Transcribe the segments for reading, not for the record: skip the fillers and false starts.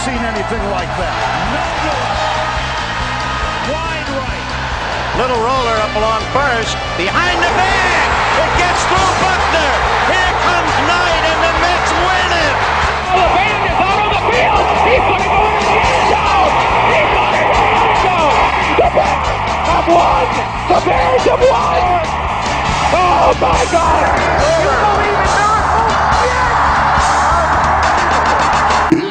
seen anything like that. Wide right. Little roller up along first. Behind the bag. It gets through Buckner. Here comes Knight, and the Mets win it. Oh, the band is out on the field. He's going to go into the end zone. He's going to the end zone. The Bears have won. The Bears have won. Oh, my God. You believe in miracles? Yes.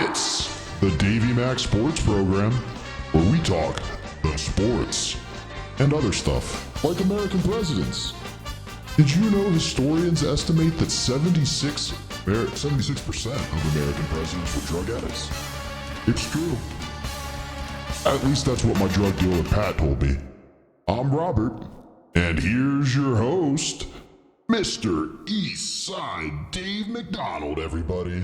It's the Davey Max Sports Program, where we talk the sports and other stuff, like American presidents. Did you know historians estimate that 76% of American presidents were drug addicts? It's true. At least that's what my drug dealer Pat told me. I'm Robert, and here's your host, Mr. Eastside Dave McDonald, everybody.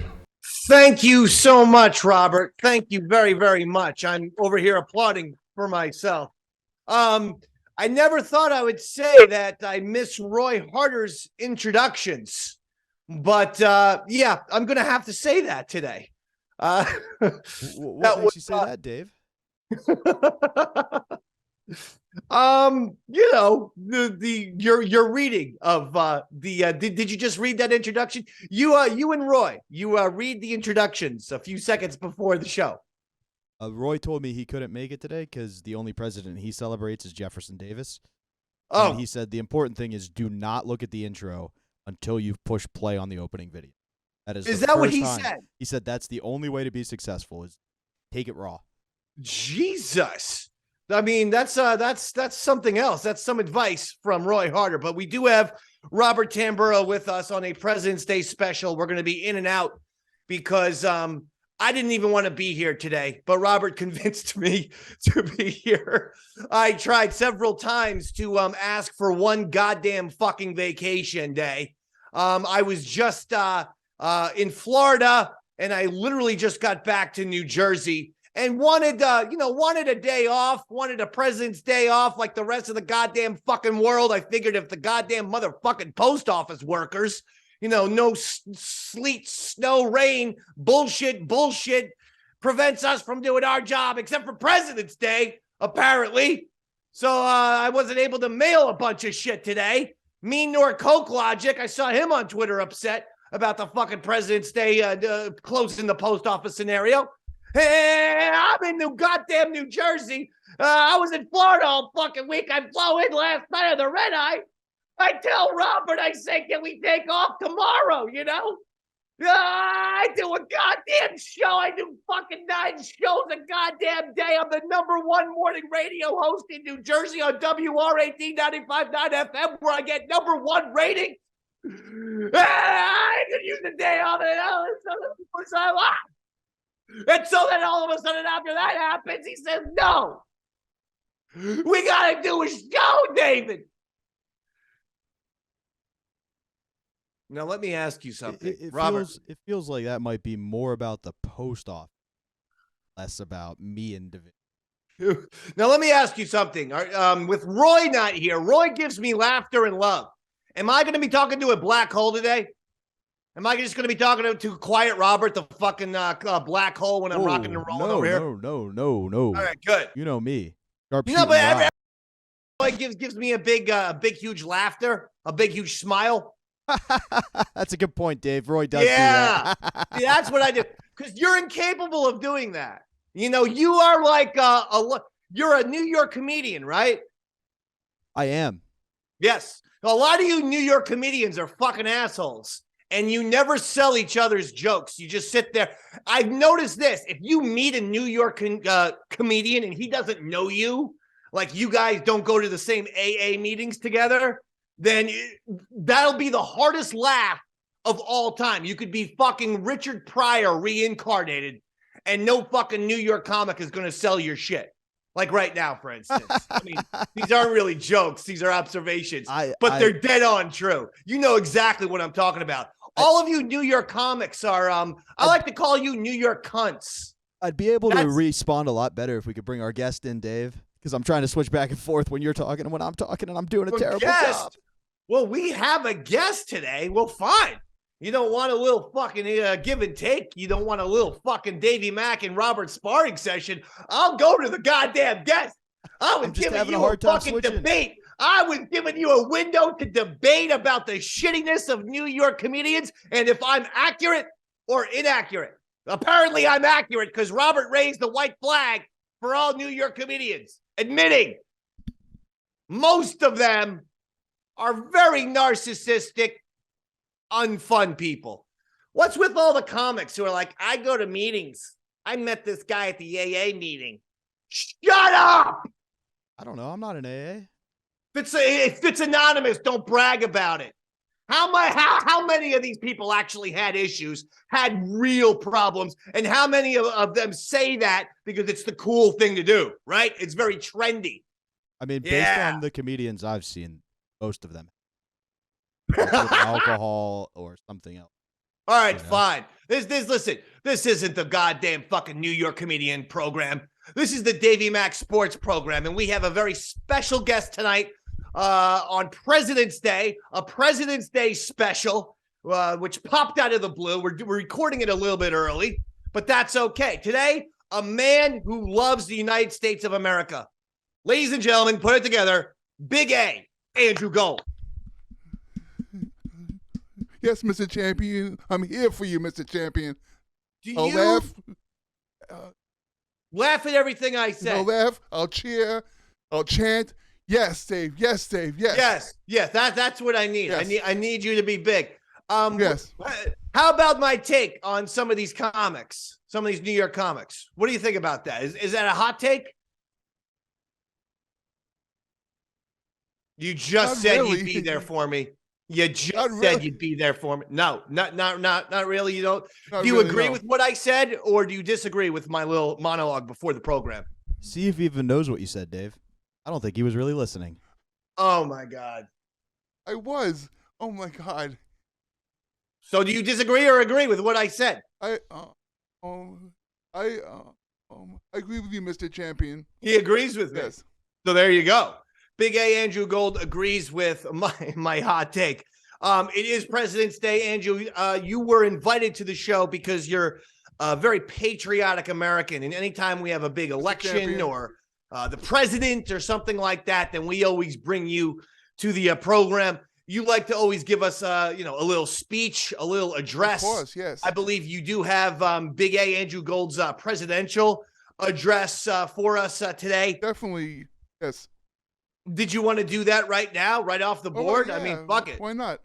Thank you so much, Robert. Thank you very, very much. I'm over here applauding for myself. I never thought I would say that I miss Roy Harter's introductions, but yeah, I'm going to have to say that today. What makes you say that, Dave? You know, your reading of did you just read that introduction? You and Roy, read the introductions a few seconds before the show. Roy told me he couldn't make it today because the only president he celebrates is Jefferson Davis. Oh, and he said the important thing is do not look at the intro until you've pushed play on the opening video. Is that what he said? He said that's the only way to be successful is take it raw. Jesus. I mean, that's something else. That's some advice from Roy Harter. But we do have Robert Tamburo with us on a President's Day special. We're going to be in and out because I didn't even want to be here today, but Robert convinced me to be here. I tried several times to ask for one goddamn fucking vacation day. I was just in Florida, and I literally just got back to New Jersey. And wanted a day off, wanted a President's Day off like the rest of the goddamn fucking world. I figured if the goddamn motherfucking post office workers, no sleet, snow, rain, bullshit prevents us from doing our job, except for President's Day, apparently. So I wasn't able to mail a bunch of shit today. Mean nor Coke Logic, I saw him on Twitter upset about the fucking President's Day closing the post office scenario. Hey, I'm in goddamn New Jersey. I was in Florida all fucking week. I flew in last night on the red eye. I tell Robert, I say, can we take off tomorrow, I do a goddamn show. I do fucking 9 shows a goddamn day. I'm the #1 morning radio host in New Jersey on WR18 95.9 FM, where I get #1 rating. I could use the day off. And so then all of a sudden after that happens, he says, no, we got to do a show, David. Now, let me ask you something, Robert. It feels like that might be more about the post office, less about me individually. Now, let me ask you something. With Roy not here, Roy gives me laughter and love. Am I going to be talking to a black hole today? Am I just going to be talking to Quiet Robert, the fucking black hole, when I'm rocking and rolling over here? No. All right, good. You know me. But Roy gives me a big, huge laughter, a big, huge smile. That's a good point, Dave. Roy does do that. Yeah, that's what I do. Because you're incapable of doing that. You are like you're a New York comedian, right? I am. Yes. A lot of you New York comedians are fucking assholes. And you never sell each other's jokes. You just sit there. I've noticed this. If you meet a New York comedian and he doesn't know you, like you guys don't go to the same AA meetings together, then that'll be the hardest laugh of all time. You could be fucking Richard Pryor reincarnated, and no fucking New York comic is going to sell your shit. Like right now, for instance. I mean, these aren't really jokes. These are observations. But they're dead on true. You know exactly what I'm talking about. All of you New York comics are, I like to call you New York cunts. I'd be able to respond a lot better if we could bring our guest in, Dave, because I'm trying to switch back and forth when you're talking and when I'm talking, and I'm doing a terrible job. Well, we have a guest today. Well, fine. You don't want a little fucking give and take. You don't want a little fucking Davey Mack and Robert sparring session. I'll go to the goddamn desk. I was giving you a fucking debate. I was giving you a window to debate about the shittiness of New York comedians and if I'm accurate or inaccurate. Apparently I'm accurate because Robert raised the white flag for all New York comedians, admitting most of them are very narcissistic, unfun people. What's with all the comics who are like, I go to meetings. I met this guy at the AA meeting. Shut up! I don't know. I'm not an AA. If it's anonymous, don't brag about it. How many of these people actually had issues, had real problems, and how many of them say that because it's the cool thing to do, right? It's very trendy. I mean, based on the comedians I've seen, most of them with alcohol or something else. All right, fine. Listen, this isn't the goddamn fucking New York comedian program. This is the Davey Mack Sports program, and we have a very special guest tonight on President's Day, a President's Day special, which popped out of the blue. We're recording it a little bit early, but that's okay. Today, a man who loves the United States of America. Ladies and gentlemen, put it together, Big A, Andrew Gold. Yes, Mr. Champion. I'm here for you, Mr. Champion. I'll laugh. Laugh at everything I say. I'll laugh. I'll cheer. I'll chant. Yes, Dave. Yes, Dave. Yes. Yes. That's what I need. Yes. I need you to be big. Yes. How about my take on some of these comics? Some of these New York comics. What do you think about that? Is that a hot take? You just said really. You'd be there for me. You just said you'd be there for me. No, not really. You don't. Do you really, agree no. with what I said, or do you disagree with my little monologue before the program? See if he even knows what you said, Dave. I don't think he was really listening. Oh my God. I was. Oh my God. So do you disagree or agree with what I said? I agree with you, Mr. Champion. He agrees with me. Yes. So there you go. Big A Andrew Gold agrees with my hot take. It is President's Day, Andrew. You were invited to the show because you're a very patriotic American. And anytime we have a big election or the president or something like that, then we always bring you to the program. You like to always give us, a little speech, a little address. Of course, yes. I believe you do have Big A Andrew Gold's presidential address for us today. Definitely, yes. Did you want to do that right now, right off the board? Yeah. I mean, fuck it. Why not?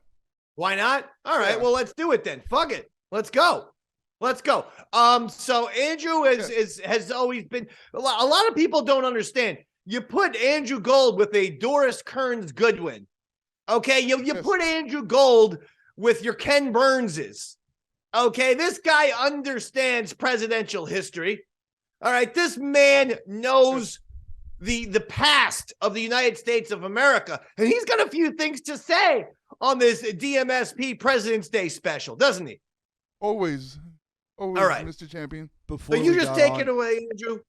Why not? All right, well, let's do it then. Fuck it. Let's go. So Andrew has always been a lot of people don't understand. You put Andrew Gold with a Doris Kearns Goodwin. Okay, you put Andrew Gold with your Ken Burnses. Okay, this guy understands presidential history. All right, this man knows the past of the United States of America, and he's got a few things to say on this DMSP President's Day special, doesn't he? Always, all right, Mr. Champion. Before so you just take it away, Andrew.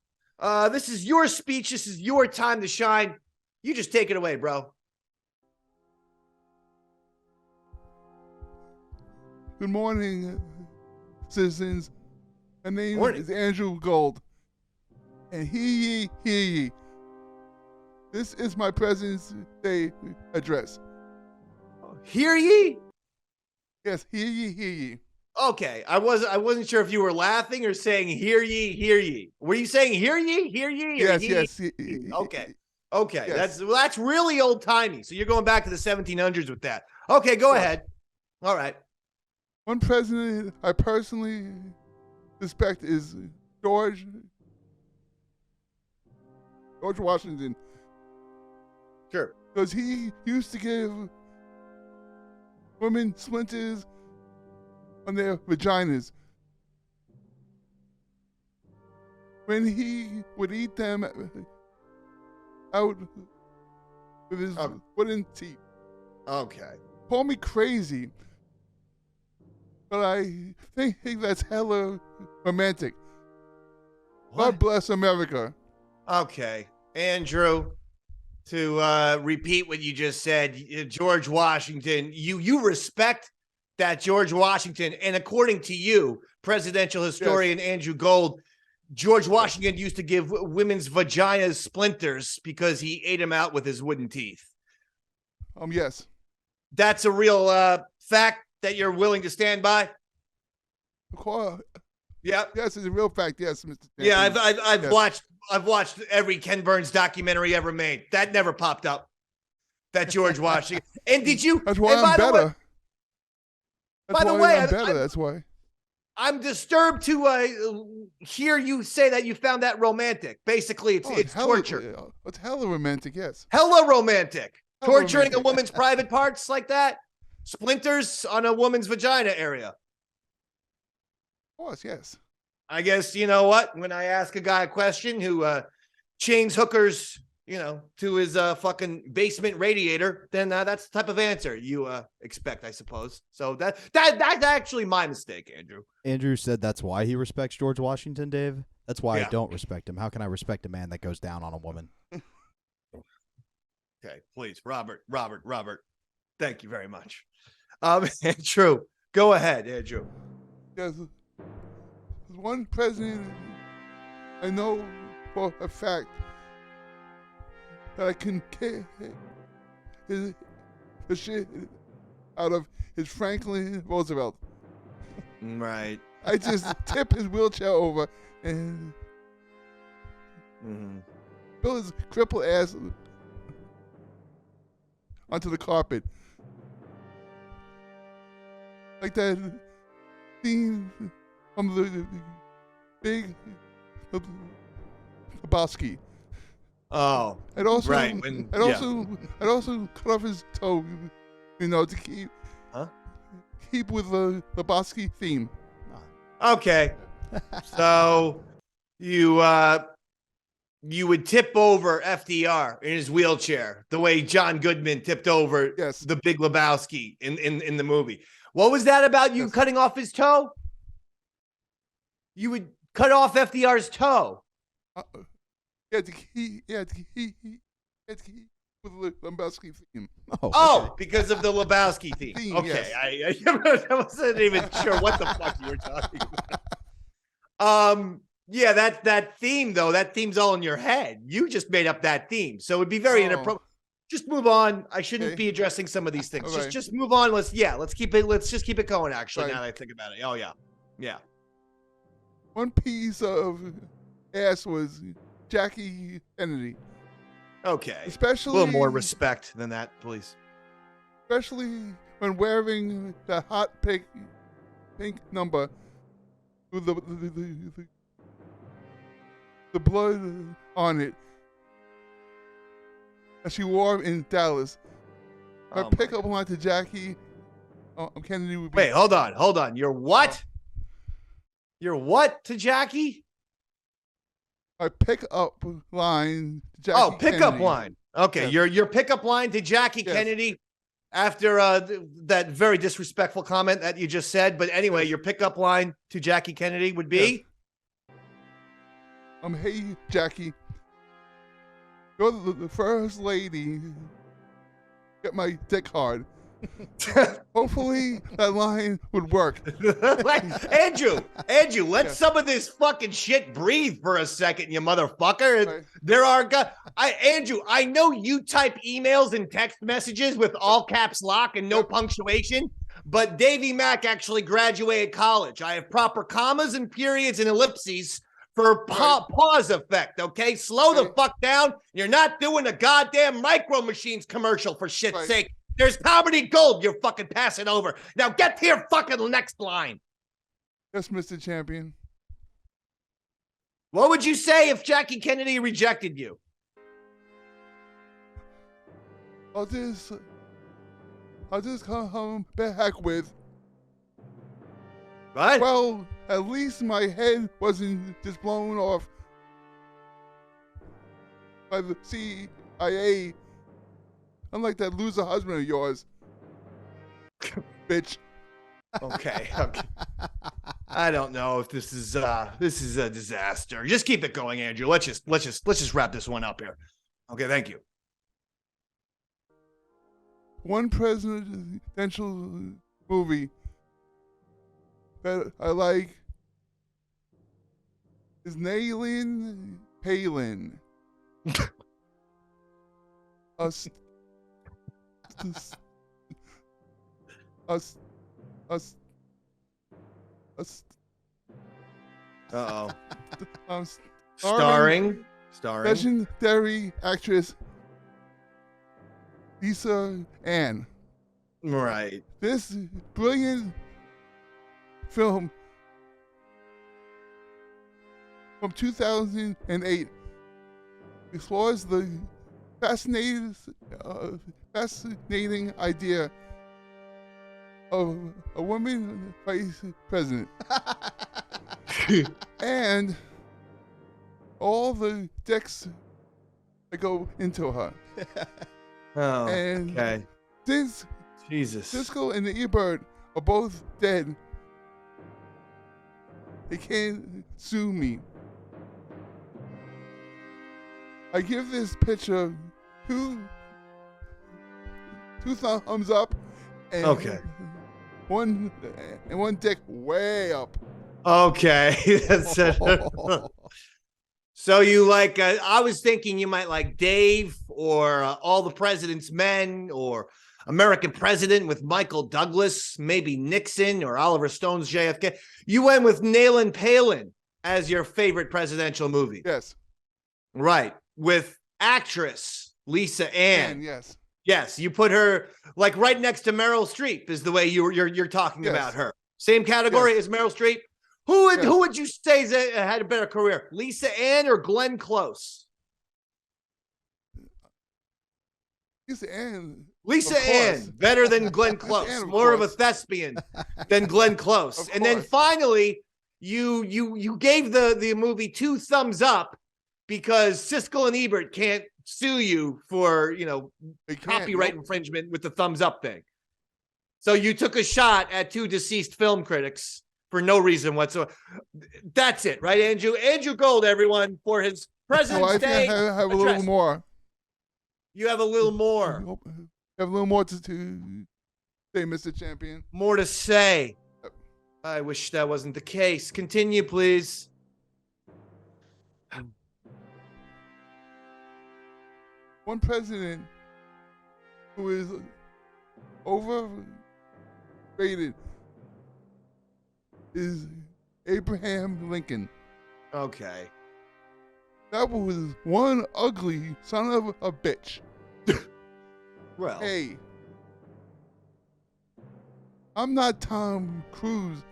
This is your speech. This is your time to shine. You just take it away, bro. Good morning, citizens. My name is Andrew Gold, and hear ye. This is my President's Day address. Hear ye? Yes, hear ye. Okay, I wasn't sure if you were laughing or saying hear ye. Were you saying hear ye? Yes. Okay. Yes. That's really old timey. So you're going back to the 1700s with that. Okay, go ahead. All right. One president I personally respect is George Washington. Sure. Because he used to give women splinters on their vaginas when he would eat them out with his wooden teeth. Okay. Call me crazy, but I think that's hella romantic. What? God bless America. Okay. Andrew, to repeat what you just said, George Washington, you respect that George Washington, and according to you, presidential historian Andrew Gold, George Washington used to give women's vaginas splinters because he ate them out with his wooden teeth. Yes. That's a real fact that you're willing to stand by? Yeah. Yes, it's a real fact. Yes, Mr. Champion. Yeah, I've watched every Ken Burns documentary ever made. That never popped up. That George Washington. And did you? That's why I'm better. By the way, that's why. I'm disturbed to hear you say that you found that romantic. Basically, it's torture. It's hella romantic, yes. Hella romantic. Hella Torturing romantic. a woman's private parts like that? Splinters on a woman's vagina area. Of course, yes. I guess, you know what? When I ask a guy a question who chains hookers, to his fucking basement radiator, then that's the type of answer you expect, I suppose. So that's actually my mistake, Andrew. Andrew said that's why he respects George Washington, Dave. That's why Yeah. I don't respect him. How can I respect a man that goes down on a woman? Okay, please, Robert. Thank you very much. Andrew, go ahead, Andrew. Yes. There's one president I know for a fact that I can kick the shit out of his Franklin Roosevelt. Right. I just tip his wheelchair over and fill his crippled ass onto the carpet. Like that scene from the Big Lebowski. Oh, I'd also, right. I'd also cut off his toe, to keep with the Lebowski theme. Okay. So you would tip over FDR in his wheelchair the way John Goodman tipped over the Big Lebowski in the movie. What was that about you cutting off his toe? You would cut off FDR's toe. To keep with the Lebowski theme. Oh, because of the Lebowski theme. Okay, yes. I wasn't even sure what the fuck you were talking about. Yeah, that theme though, that theme's all in your head. You just made up that theme, so it'd be very inappropriate. Just move on. I shouldn't be addressing some of these things. Right. Just move on. Let's keep it going. Actually, now that I think about it. Oh yeah. One piece of ass was Jackie Kennedy. Okay. Especially a little more respect than that, please. Especially when wearing the hot pink number with the blood on it that she wore in Dallas. My pickup line to Jackie Kennedy would be... Wait, hold on. You're what? You're what to Jackie? My pickup line to Jackie pickup Kennedy. line. Okay, Yes. your pickup line to Jackie Kennedy after that very disrespectful comment that you just said. But anyway, your pickup line to Jackie Kennedy would be? Hey, Jackie. You're the first lady. Get my dick hard. Hopefully that line would work. Andrew, let some of this fucking shit breathe for a second, you motherfucker. Right. There are guys. Andrew, I know you type emails and text messages with all caps lock and no punctuation, but Davey Mack actually graduated college. I have proper commas and periods and ellipses for pause effect, okay? Slow the fuck down. You're not doing a goddamn Micro Machines commercial, for shit's sake. There's comedy gold you're fucking passing over. Now get to your fucking next line. Yes, Mr. Champion. What would you say if Jackie Kennedy rejected you? I'll just come back with... What? Well, at least my head wasn't just blown off by the CIA. Unlike that loser husband of yours, bitch. Okay. I don't know if this is a disaster. Just keep it going, Andrew. Let's just wrap this one up here. Okay, thank you. One presidential movie that I like is Nayland Palin. Us. Us. Us. Us. Uh-oh. Um, Starring. legendary actress Lisa Ann. Right. This brilliant film from 2008 explores the fascinating idea of a woman vice president and all the decks that go into her. Oh, And okay. since Jesus. Siskel and Ebert are both dead, they can't sue me. I give this picture two thumbs up and Okay. one dick way up. Okay. That's it. So you like, I was thinking you might like Dave or All the President's Men or American President with Michael Douglas, maybe Nixon or Oliver Stone's JFK. You went with Nayland Palin as your favorite presidential movie. Yes. Right. With actress Lisa Ann. And yes. Yes, you put her like right next to Meryl Streep is the way you're talking Yes. about her. Same category Yes. as Meryl Streep. Who would you say had a better career, Lisa Ann or Glenn Close? Lisa Ann. Lisa Of course. Ann, better than Glenn Lisa Close, Ann, of more of a course. thespian than Glenn Close. Of And then course. finally, you gave the movie 2 thumbs up because Siskel and Ebert can't sue you for They can't, copyright nope. infringement with the thumbs up thing. So you took a shot at 2 deceased film critics for no reason whatsoever. That's it, right, Andrew? Andrew Gold, everyone, for his So President's I Day think I have a address. little more. You have a little more. Have a little more to say, Mr. Champion. More to say. Yep. I wish that wasn't the case. Continue, please. One president who is overrated is Abraham Lincoln. Okay. That was one ugly son of a bitch. Well, Hey, I'm not Tom Cruise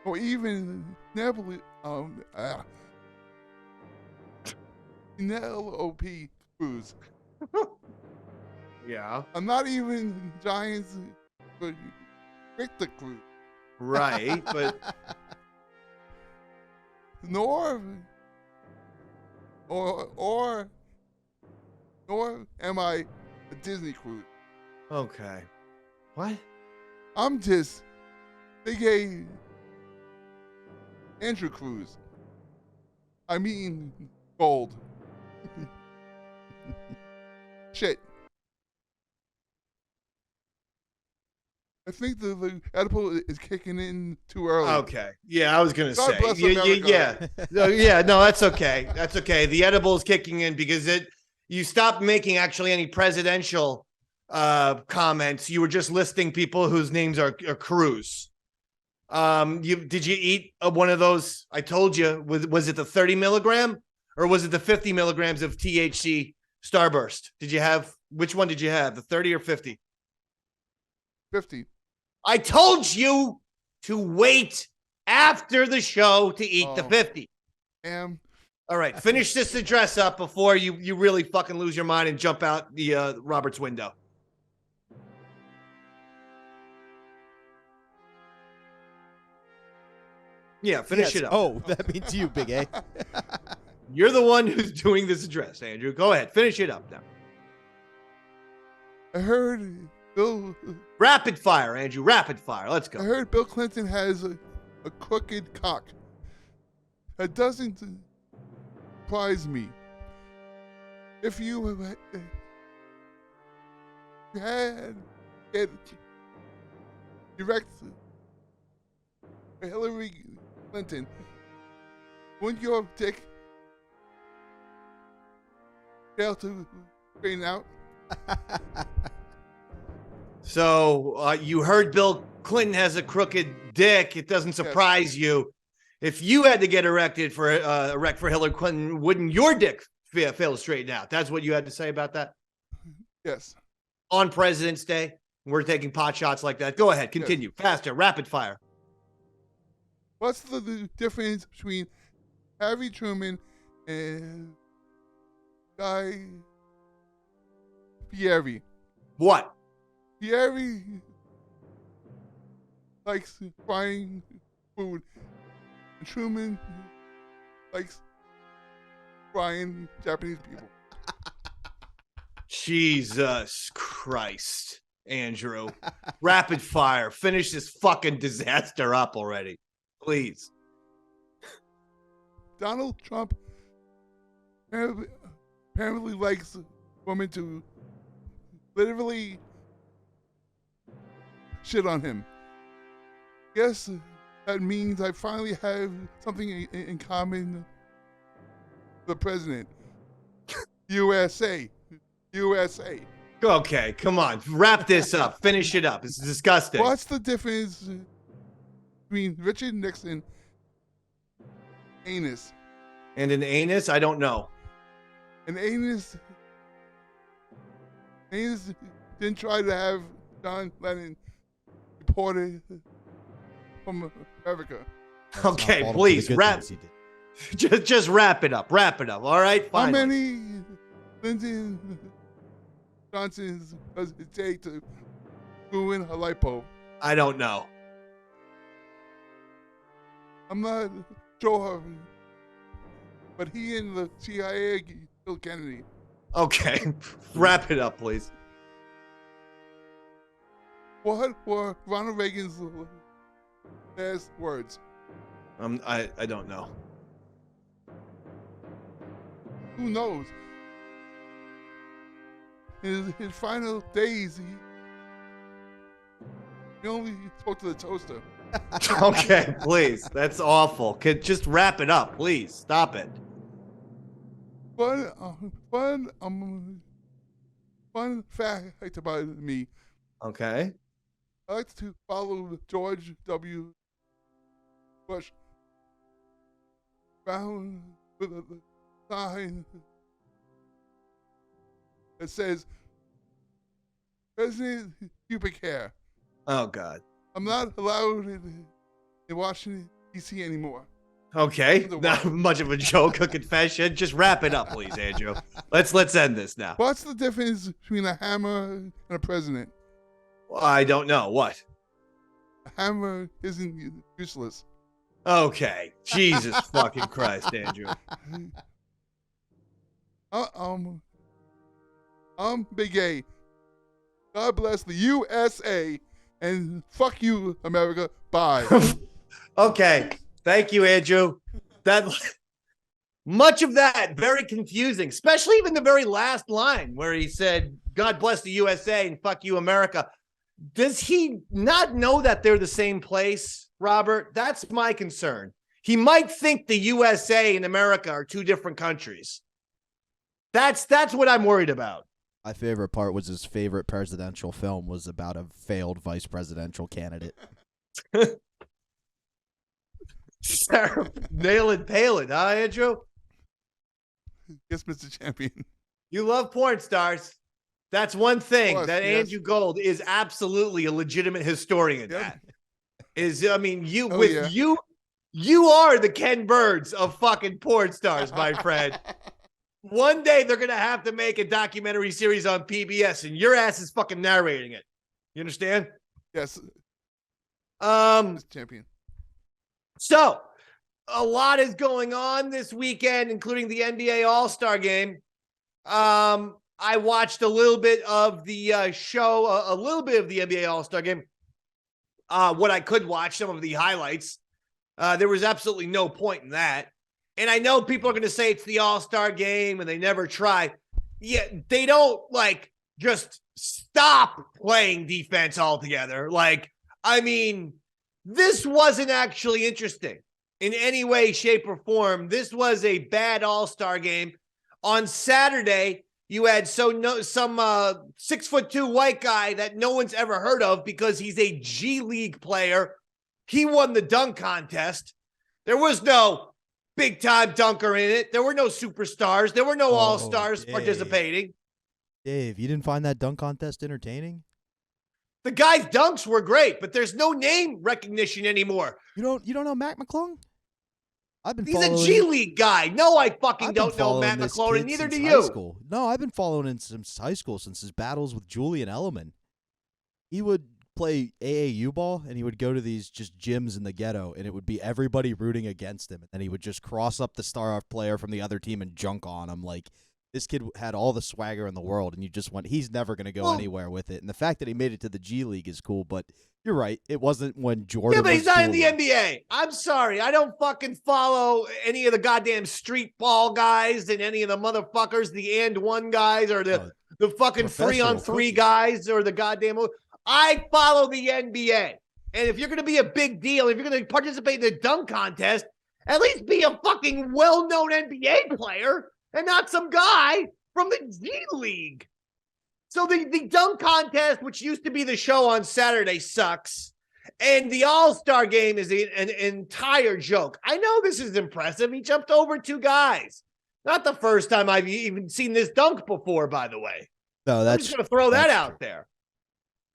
or even Penelope Cruz. yeah. I'm not even Giants but Victor Cruz. Right, but Nor am I a Disney Cruise. okay. What? I'm just Big A Andrew Cruz. I mean Gold. Shit. I think the edible is kicking in too early. Okay. Yeah, I was gonna God say. bless Yeah, America. yeah. No, that's okay. That's okay. The edible is kicking in because you stopped making actually any presidential comments. You were just listing people whose names are Cruz. Did you eat one of those? I told you. Was it the 30 milligram or was it the 50 milligrams of THC Starburst? Which one did you have? The 30 or 50? 50. I told you to wait after the show to eat the 50. Am All right, finish this address up before you really fucking lose your mind and jump out the Robert's window. Yeah, finish Yes. it up. Oh, that means you, Big A. You're the one who's doing this address, Andrew. Go ahead, finish it up now. I heard Bill Rapid fire, Andrew. Rapid fire. Let's I go. heard Bill Clinton has a crooked cock. That doesn't surprise me. If you had erect Hillary Clinton, wouldn't your dick fail to straighten out? So you heard Bill Clinton has a crooked dick. It doesn't surprise you. If you had to get erect for Hillary Clinton, wouldn't your dick fail to straighten out? That's what you had to say about that? Yes. On President's Day, we're taking pot shots like that. Go ahead, continue. Faster, rapid fire. What's the difference between Harry Truman and Guy Fieri? What? Fieri likes frying food, and Truman likes frying Japanese people. Jesus Christ, Andrew. Rapid fire. Finish this fucking disaster up already. Please. Donald Trump apparently likes women to literally shit on him. Guess that means I finally have something in common with the president. USA. USA. Okay, come on. Wrap this up. Finish it up. It's disgusting. What's the difference between Richard Nixon anus? And an anus? I don't know. An anus didn't try to have John Lennon deported from America. Okay, please wrap. Just wrap it up. Wrap it up. All right. How Finally. many Lyndon Johnsons does it take to ruin a light bulb? I don't know. I'm not sure, but he and the CIA killed Kennedy. Okay, wrap it up, please. What were Ronald Reagan's last words? I don't know. Who knows? In his final days, he only spoke to the toaster. Okay, please. That's awful. Just wrap it up, please. Stop it. Fun fact about me. Okay. I like to follow George W. Bush around with a sign that says, President Pubic Hair. Oh, God. I'm not allowed in Washington, D.C. anymore. Okay. Not much of a joke, a confession. Just wrap it up, please, Andrew. Let's end this now. What's the difference between a hammer and a president? I don't know. What? A hammer isn't useless. Okay. Jesus fucking Christ, Andrew. I'm Big A. God bless the USA and fuck you, America. Bye. Okay. Thank you, Andrew. That much of that very confusing, especially even the very last line where he said, God bless the USA and fuck you, America. Does he not know that they're the same place, Robert? That's my concern. He might think the USA and America are two different countries. That's what I'm worried about. My favorite part was his favorite presidential film was about a failed vice presidential candidate. Sarah, nailing Palin, huh, Andrew? Yes, Mr. Champion. You love porn stars. That's one thing Plus, that yes. Andrew Gold is absolutely a legitimate historian. Yep. At. I mean, you Oh, with yeah. you are the Ken Burns of fucking porn stars, my friend. One day they're gonna have to make a documentary series on PBS, and your ass is fucking narrating it. You understand? Yes, Mr. Champion. So, a lot is going on this weekend, including the NBA All-Star Game. I watched a little bit of the show, a little bit of the NBA All-Star Game. What I could watch, some of the highlights. There was absolutely no point in that. And I know people are going to say it's the All-Star Game and they never try. Yeah, they don't, just stop playing defense altogether. I mean, this wasn't actually interesting in any way, shape, or form. This was a bad all-star game. On Saturday, you had some 6'2" white guy that no one's ever heard of because he's a G League player. He won the dunk contest. There was no big-time dunker in it. There were no superstars. There were no all-stars participating. Dave, you didn't find that dunk contest entertaining? The guy's dunks were great, but there's no name recognition anymore. You don't know Mac McClung? He's a G League guy. No, I fucking don't know Matt McClung, and neither do you. No, I've been following him since high school, since his battles with Julian Edelman. He would play AAU ball, and he would go to these just gyms in the ghetto, and it would be everybody rooting against him, and then he would just cross up the star player from the other team and junk on him. Like, this kid had all the swagger in the world, and you just went, he's never going to go anywhere with it. And the fact that he made it to the G League is cool, but you're right. It wasn't when Jordan. Yeah, but he's not in the him. NBA. I'm sorry. I don't fucking follow any of the goddamn street ball guys and any of the motherfuckers, the and one guys or the fucking 3-on-3 guys or the goddamn. I follow the NBA. And if you're going to be a big deal, if you're going to participate in the dunk contest, at least be a fucking well-known NBA player and not some guy from the G League. So the dunk contest, which used to be the show on Saturday, sucks. And the All-Star game is an entire joke. I know this is impressive. He jumped over 2 guys. Not the first time I've even seen this dunk before, by the way. No, I'm just going to throw that out there.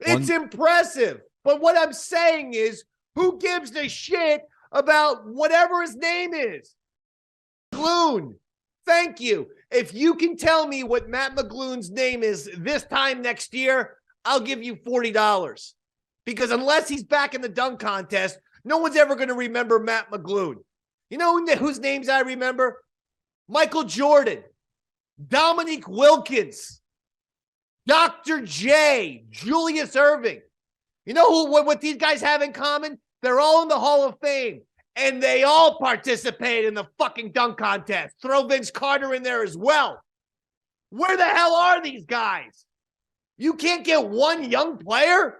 It's impressive. But what I'm saying is, who gives a shit about whatever his name is? Gloon. Thank you. If you can tell me what Matt McGloon's name is this time next year, I'll give you $40. Because unless he's back in the dunk contest, no one's ever going to remember Matt McGloon. You know whose names I remember? Michael Jordan, Dominique Wilkins, Dr. J, Julius Erving. You know what these guys have in common? They're all in the Hall of Fame. And they all participate in the fucking dunk contest. Throw Vince Carter in there as well. Where the hell are these guys? You can't get one young player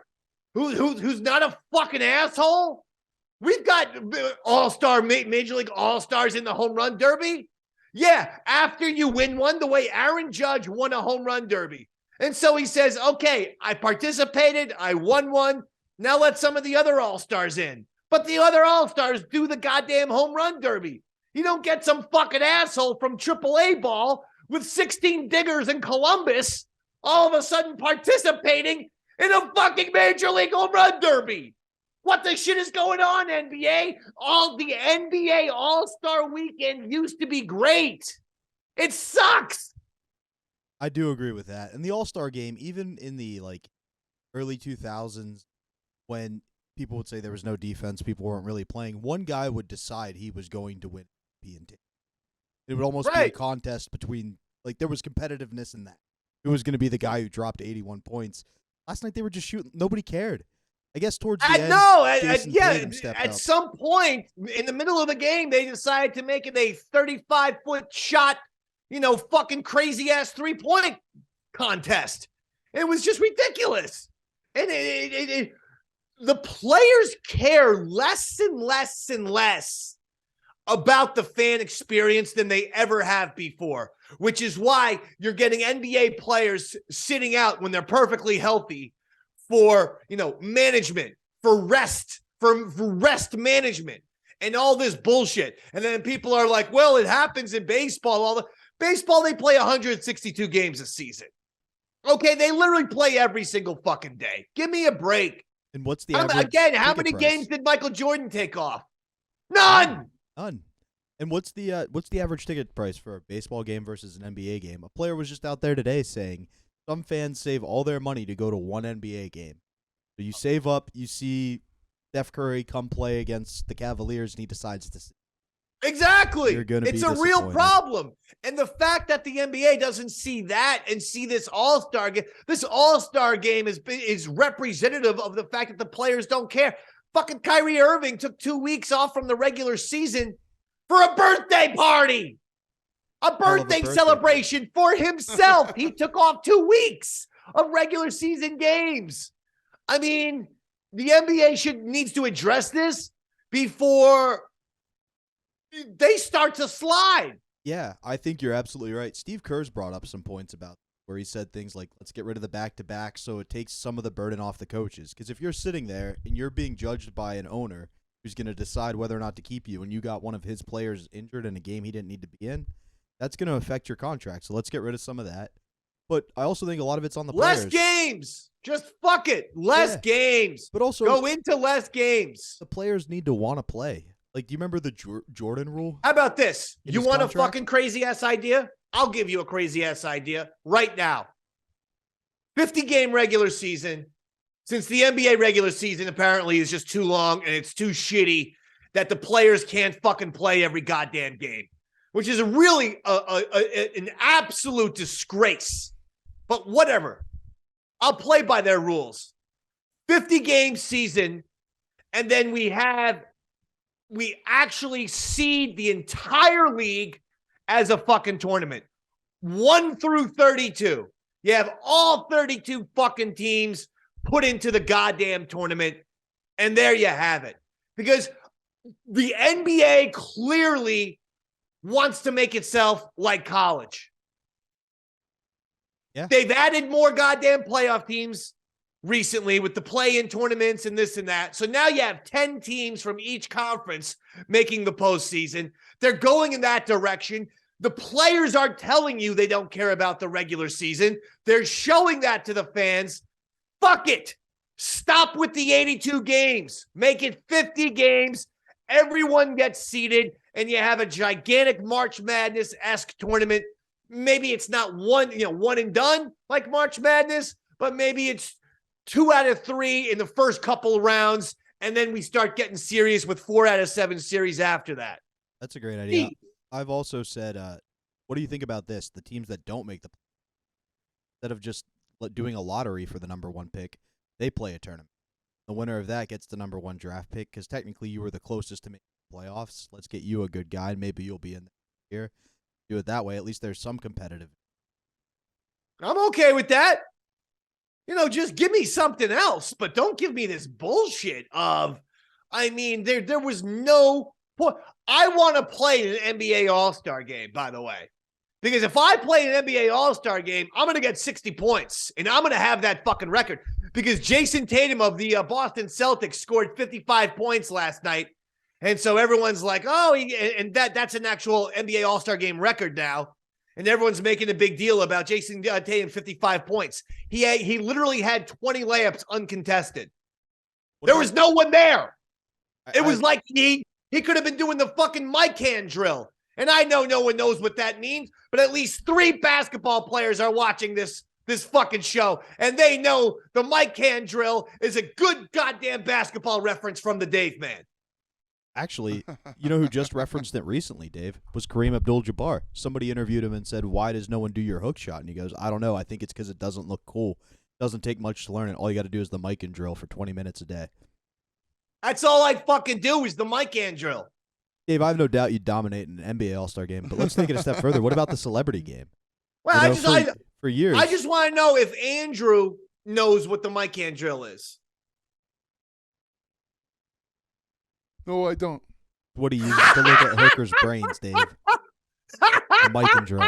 who's not a fucking asshole? We've got all-star, Major League All-Stars in the home run derby. Yeah, after you win one, the way Aaron Judge won a home run derby. And so he says, okay, I participated, I won one. Now let some of the other all-stars in. But the other all-stars do the goddamn home run derby. You don't get some fucking asshole from AAA ball with 16 diggers in Columbus all of a sudden participating in a fucking Major League home run derby. What the shit is going on, NBA? The NBA All-Star Weekend used to be great. It sucks. I do agree with that. And the All-Star game, even in the early 2000s, when people would say there was no defense, people weren't really playing, one guy would decide he was going to win P&T. It would almost be a contest between, there was competitiveness in that. Who was going to be the guy who dropped 81 points? Last night they were just shooting. Nobody cared. I guess towards the end, at some point in the middle of the game, they decided to make it a 35-foot shot, fucking crazy-ass three-point contest. It was just ridiculous. And the players care less and less and less about the fan experience than they ever have before, which is why you're getting NBA players sitting out when they're perfectly healthy for, management, for rest management and all this bullshit. And then people are like, well, it happens in baseball. Baseball, they play 162 games a season. Okay, they literally play every single fucking day. Give me a break. And what's the average how many games did Michael Jordan take off? None. And what's the average ticket price for a baseball game versus an NBA game? A player was just out there today saying some fans save all their money to go to one NBA game. So you save up, you see Steph Curry come play against the Cavaliers, and he decides to. Exactly. It's a real problem. And the fact that the NBA doesn't see that and see this All-Star game is representative of the fact that the players don't care. Fucking Kyrie Irving took 2 weeks off from the regular season for a birthday party. A birthday celebration for himself. He took off 2 weeks of regular season games. I mean, the NBA needs to address this before they start to slide. Yeah, I think you're absolutely right. Steve Kerr's brought up some points about where he said things like, let's get rid of the back-to-back so it takes some of the burden off the coaches. Because if you're sitting there and you're being judged by an owner who's going to decide whether or not to keep you and you got one of his players injured in a game he didn't need to be in, that's going to affect your contract. So let's get rid of some of that. But I also think a lot of it's on the players. Less games. Just fuck it. Less games. But also, go into less games. The players need to want to play. Like, do you remember the Jordan rule? How about this? You want contract? a fucking crazy-ass idea? I'll give you a crazy-ass idea right now. 50-game regular season. Since the NBA regular season apparently is just too long and it's too shitty that the players can't fucking play every goddamn game, which is really an absolute disgrace. But whatever. I'll play by their rules. 50-game season, and then we actually seed the entire league as a fucking tournament. 1 through 32. You have all 32 fucking teams put into the goddamn tournament, and there you have it. Because the NBA clearly wants to make itself like college. Yeah. They've added more goddamn playoff teams recently with the play-in tournaments and this and that. So now you have 10 teams from each conference making the postseason. They're going in that direction. The players are telling you they don't care about the regular season. They're showing that to the fans. Fuck it. Stop with the 82 games. Make it 50 games. Everyone gets seeded, and you have a gigantic March Madness-esque tournament. Maybe it's not one and done like March Madness, but maybe it's 2 out of 3 in the first couple of rounds, and then we start getting serious with 4 out of 7 series after that. That's a great idea. I've also said, what do you think about this? The teams that don't make the instead of just doing a lottery for the number 1 pick, they play a tournament. The winner of that gets the number 1 draft pick because technically you were the closest to making the playoffs. Let's get you a good guy, and maybe you'll be in here. Do it that way. At least there's some competitive. I'm okay with that. Just give me something else, but don't give me this bullshit of, there was no point. I want to play an NBA All-Star game, by the way, because if I play an NBA All-Star game, I'm going to get 60 points, and I'm going to have that fucking record because Jason Tatum of the Boston Celtics scored 55 points last night. And so everyone's like, oh, that's an actual NBA All-Star game record now. And everyone's making a big deal about Jason Tatum 55 points. He literally had 20 layups uncontested. There was no one there. It was like he could have been doing the fucking mic hand drill. And I know no one knows what that means, but at least 3 basketball players are watching this fucking show. And they know the mic hand drill is a good goddamn basketball reference from the Dave Man. Actually, you know who just referenced it recently, Dave? Was Kareem Abdul-Jabbar. Somebody interviewed him and said, why does no one do your hook shot? And he goes, I don't know. I think it's because it doesn't look cool. It doesn't take much to learn it. All you got to do is the mic and drill for 20 minutes a day. That's all I fucking do is the mic and drill. Dave, I have no doubt you'd dominate an NBA All-Star game, but let's take it a step further. What about the celebrity game? Well, for years. I just want to know if Andrew knows what the mic and drill is. No, I don't. What do you use to look at hookers' brains, Dave? The mic and drill.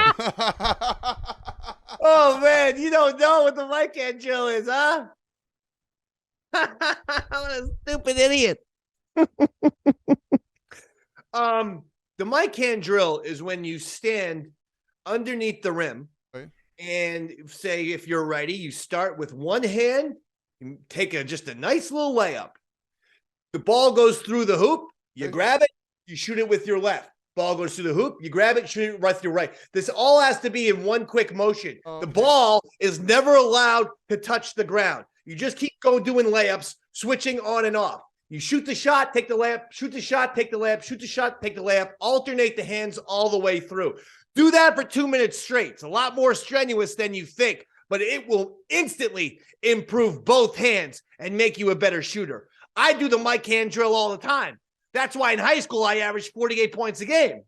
Oh, man, you don't know what the mic and drill is, huh? What a stupid idiot. The mic hand drill is when you stand underneath the rim, right, and say, if you're righty, you start with one hand and take just a nice little layup. The ball goes through the hoop, you grab it, you shoot it with your left. Ball goes through the hoop, you grab it, shoot it with your right. This all has to be in one quick motion. Okay. The ball is never allowed to touch the ground. You just keep doing layups, switching on and off. You shoot the shot, take the layup, shoot the shot, take the layup, shoot the shot, take the layup, alternate the hands all the way through. Do that for 2 minutes straight. It's a lot more strenuous than you think, but it will instantly improve both hands and make you a better shooter. I do the mic hand drill all the time. That's why in high school I averaged 48 points a game.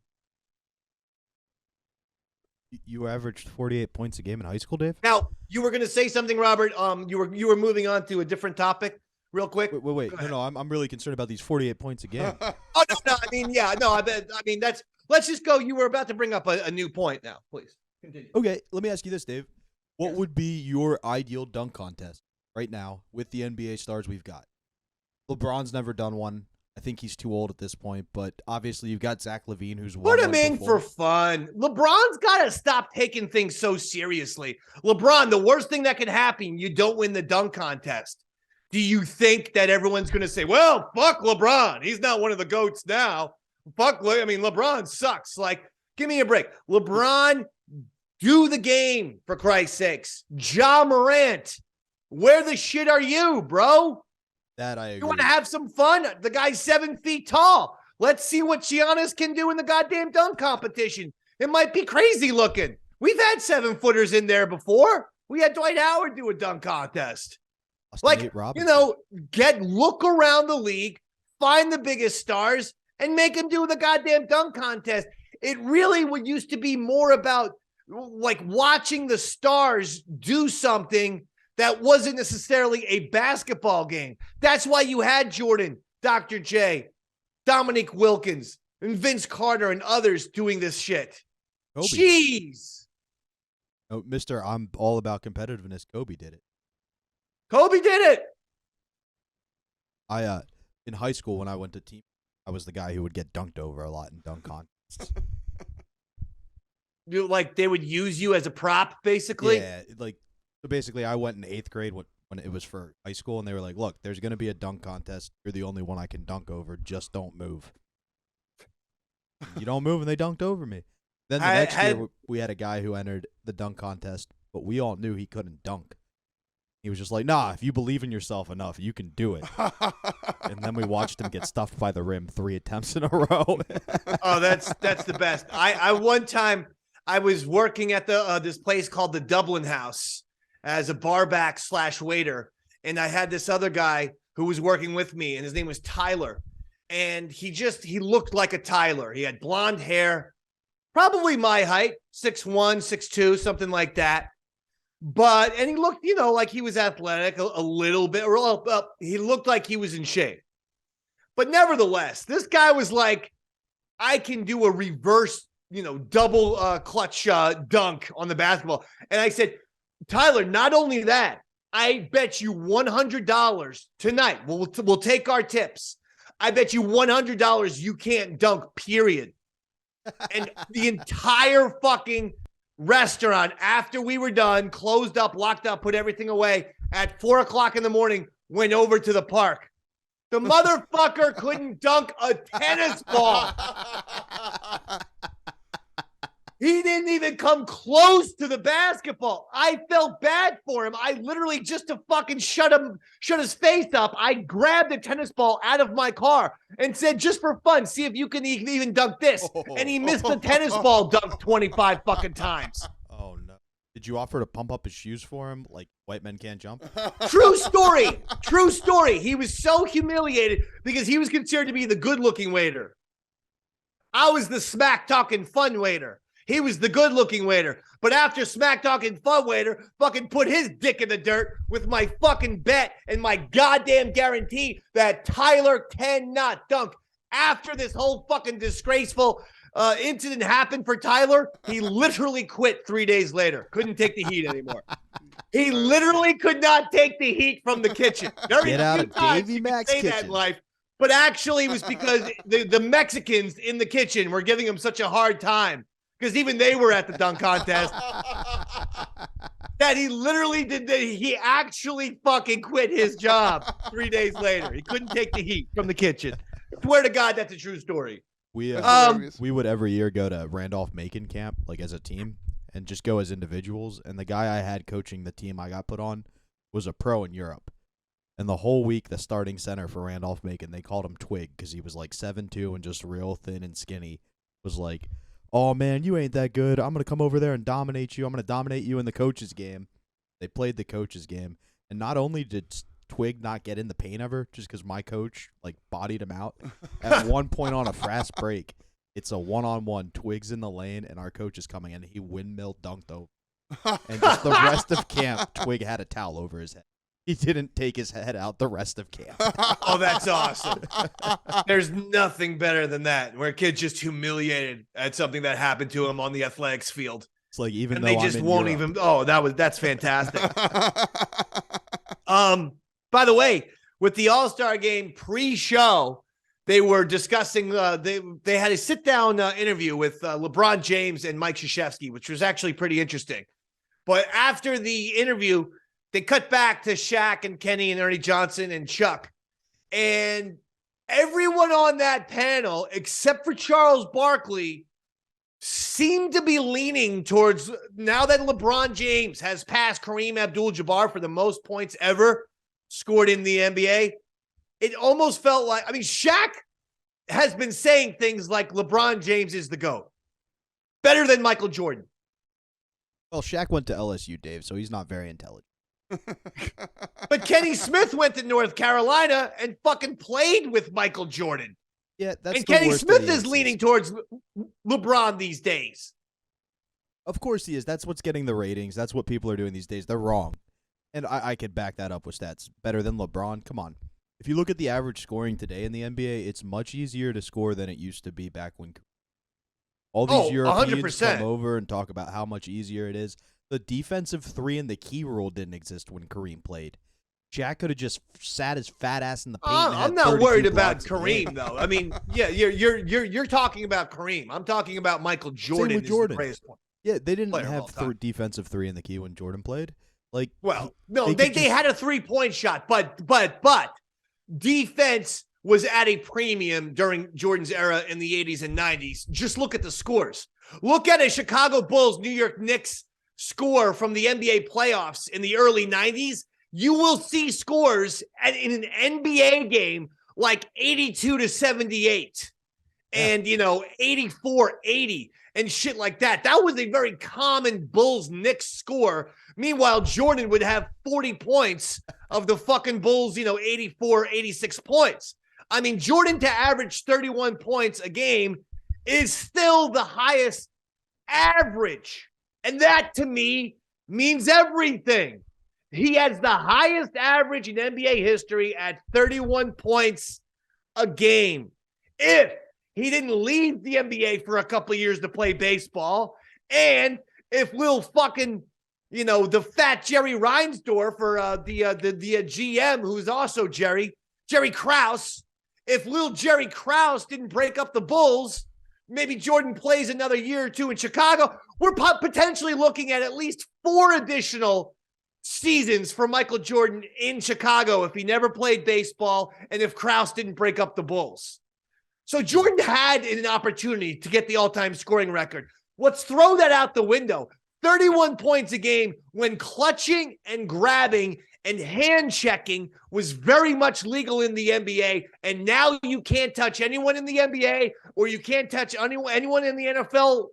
You averaged 48 points a game in high school, Dave? Now, you were going to say something, Robert. You were moving on to a different topic real quick? Wait. No. I'm really concerned about these 48 points again. Oh no. I mean, yeah, no. I mean, let's just go. You were about to bring up a new point now. Please continue. Okay, let me ask you this, Dave. What would be your ideal dunk contest right now with the NBA stars we've got? LeBron's never done one. I think he's too old at this point, but obviously you've got Zach LaVine, who's won Put him in before. for fun. LeBron's got to stop taking things so seriously. LeBron, the worst thing that could happen, you don't win the dunk contest. Do you think that everyone's going to say, well, fuck LeBron. He's not one of the GOATs now. LeBron sucks. Like, give me a break. LeBron, do the game, for Christ's sakes. Ja Morant, where the shit are you, bro? That I agree. You want to have some fun? The guy's 7 feet tall. Let's see what Giannis can do in the goddamn dunk competition. It might be crazy looking. We've had 7-footers in there before. We had Dwight Howard do a dunk contest. Like, look around the league, find the biggest stars, and make them do the goddamn dunk contest. It really used to be more about like watching the stars do something that wasn't necessarily a basketball game. That's why you had Jordan, Dr. J, Dominique Wilkins, and Vince Carter and others doing this shit. Kobe. Jeez. Oh, Mister, I'm all about competitiveness. Kobe did it. Kobe did it. I in high school when I went to team, I was the guy who would get dunked over a lot in dunk contests. Like they would use you as a prop, basically? Yeah, so basically I went in 8th grade when it was for high school, and they were like, look, there's going to be a dunk contest. You're the only one I can dunk over. Just don't move. You don't move, and they dunked over me. Then the next year, we had a guy who entered the dunk contest, but we all knew he couldn't dunk. He was just like, nah, if you believe in yourself enough, you can do it. And then we watched him get stuffed by the rim 3 attempts in a row. Oh, that's the best. I one time I was working at this place called the Dublin House as a barback / waiter, and I had this other guy who was working with me, and his name was Tyler. And he looked like a Tyler. He had blonde hair, probably my height, 6'1", 6'2", something like that. And he looked, like he was athletic a little bit. He looked like he was in shape. But nevertheless, this guy was like, I can do a reverse, double clutch dunk on the basketball. And I said, Tyler, not only that, I bet you $100 tonight. We'll take our tips. I bet you $100 you can't dunk, period. And the entire fucking restaurant, after we were done, closed up, locked up, put everything away, at 4:00 in the morning, went over to the park. The motherfucker couldn't dunk a tennis ball. He didn't even come close to the basketball. I felt bad for him. I literally, just to fucking shut his face up, I grabbed the tennis ball out of my car and said, just for fun, see if you can even dunk this. And he missed the tennis ball dunk 25 fucking times. Oh, no. Did you offer to pump up his shoes for him like white men can't jump? True story. True story. He was so humiliated because he was considered to be the good-looking waiter. I was the smack-talking fun waiter. He was the good-looking waiter. But after smack-talking fun waiter fucking put his dick in the dirt with my fucking bet and my goddamn guarantee that Tyler cannot dunk. After this whole fucking disgraceful incident happened for Tyler, he literally quit 3 days later. Couldn't take the heat anymore. He literally could not take the heat from the kitchen. Get out of Davey Mac's kitchen. That in life. But actually, it was because the Mexicans in the kitchen were giving him such a hard time. Because even they were at the dunk contest. That he literally he actually fucking quit his job 3 days later. He couldn't take the heat from the kitchen. Swear to God, that's a true story. We would every year go to Randolph-Macon camp, like as a team, and just go as individuals. And the guy I had coaching the team I got put on was a pro in Europe. And the whole week, the starting center for Randolph-Macon, they called him Twig because he was like 7'2" and just real thin and skinny. Was like, oh, man, you ain't that good. I'm going to come over there and dominate you. I'm going to dominate you in the coach's game. They played the coach's game. And not only did Twig not get in the paint ever, just because my coach, bodied him out, at one point on a fast break, it's a one-on-one. Twig's in the lane, and our coach is coming in. He windmill dunked over. And just the rest of camp, Twig had a towel over his head. He didn't take his head out the rest of camp. Oh, that's awesome. There's nothing better than that, where a kid's just humiliated at something that happened to him on the athletics field. It's like, even And though they just I'm in won't Europe. even. Oh, that's fantastic. By the way, with the All-Star game pre-show, they were discussing. They had a sit-down interview with LeBron James and Mike Krzyzewski, which was actually pretty interesting. But after the interview, they cut back to Shaq and Kenny and Ernie Johnson and Chuck, and everyone on that panel, except for Charles Barkley, seemed to be leaning towards, now that LeBron James has passed Kareem Abdul-Jabbar for the most points ever scored in the NBA, it almost felt like, I mean, Shaq has been saying things like LeBron James is the GOAT, better than Michael Jordan. Well, Shaq went to LSU, Dave, so he's not very intelligent. But Kenny Smith went to North Carolina and fucking played with Michael Jordan. Yeah, that's And the Kenny worst Smith of the is answers. leaning towards LeBron these days. Of course he is. That's what's getting the ratings. That's what people are doing these days. They're wrong. And I could back that up with stats. Better than LeBron? Come on. If you look at the average scoring today in the NBA, it's much easier to score than it used to be back when all these Europeans 100%. come over and talk about how much easier it is. The defensive three and the key rule didn't exist when Kareem played. Shaq could have just sat his fat ass in the paint. And had I'm not 32 worried about blocks a Kareem game. though. I mean, yeah, you're talking about Kareem. I'm talking about Michael Jordan. with is Jordan. the greatest one. Yeah, they didn't Player of all have time. defensive three in the key when Jordan played. Like, Well, no, could they just- had a 3-point shot, but defense was at a premium during Jordan's era in the 80s and 90s. Just look at the scores. Look at a Chicago Bulls New York Knicks score from the NBA playoffs in the early 90s. You will see scores in an NBA game like 82-78 and 84-80 and shit like that. That was a very common Bulls Knicks score. Meanwhile, Jordan would have 40 points of the fucking Bulls, 84, 86 points. I mean, Jordan to average 31 points a game is still the highest average. And that to me means everything. He has the highest average in NBA history at 31 points a game. If he didn't leave the NBA for a couple of years to play baseball, and if Lil fucking, the fat Jerry Reinsdorf or the GM, who's also Jerry Krause, if Lil Jerry Krause didn't break up the Bulls, maybe Jordan plays another year or two in Chicago. We're potentially looking at least 4 additional seasons for Michael Jordan in Chicago if he never played baseball and if Krause didn't break up the Bulls. So Jordan had an opportunity to get the all-time scoring record. Let's throw that out the window. 31 points a game when clutching and grabbing and hand checking was very much legal in the NBA. And now you can't touch anyone in the NBA or you can't touch anyone in the NFL,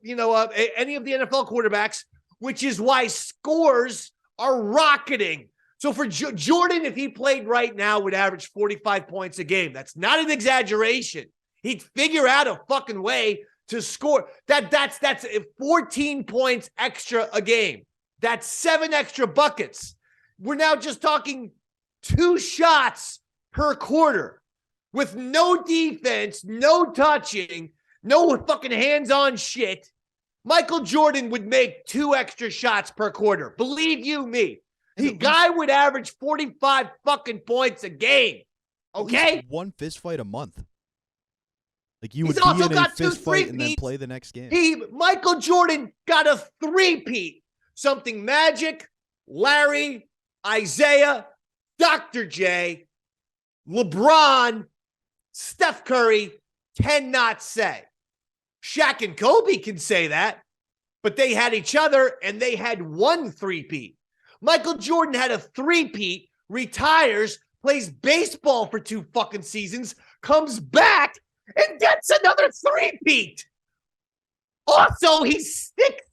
any of the NFL quarterbacks, which is why scores are rocketing. So for Jordan, if he played right now, would average 45 points a game. That's not an exaggeration. He'd figure out a fucking way to score. That's 14 points extra a game. That's 7 extra buckets. We're now just talking 2 shots per quarter with no defense, no touching, no fucking hands-on shit. Michael Jordan would make 2 extra shots per quarter. Believe you me. The guy would average 45 fucking points a game. Okay? One fist fight a month. Like, you He's would also be in a got 2 fist fight and then three-peats. play the next game. Michael Jordan got a 3-peat. Something Magic, Larry, Isaiah, Dr. J, LeBron, Steph Curry cannot say. Shaq and Kobe can say that, but they had each other and they had 1 3-peat. Michael Jordan had a 3-peat, retires, plays baseball for 2 fucking seasons, comes back and gets another 3-peat. Also, he's 6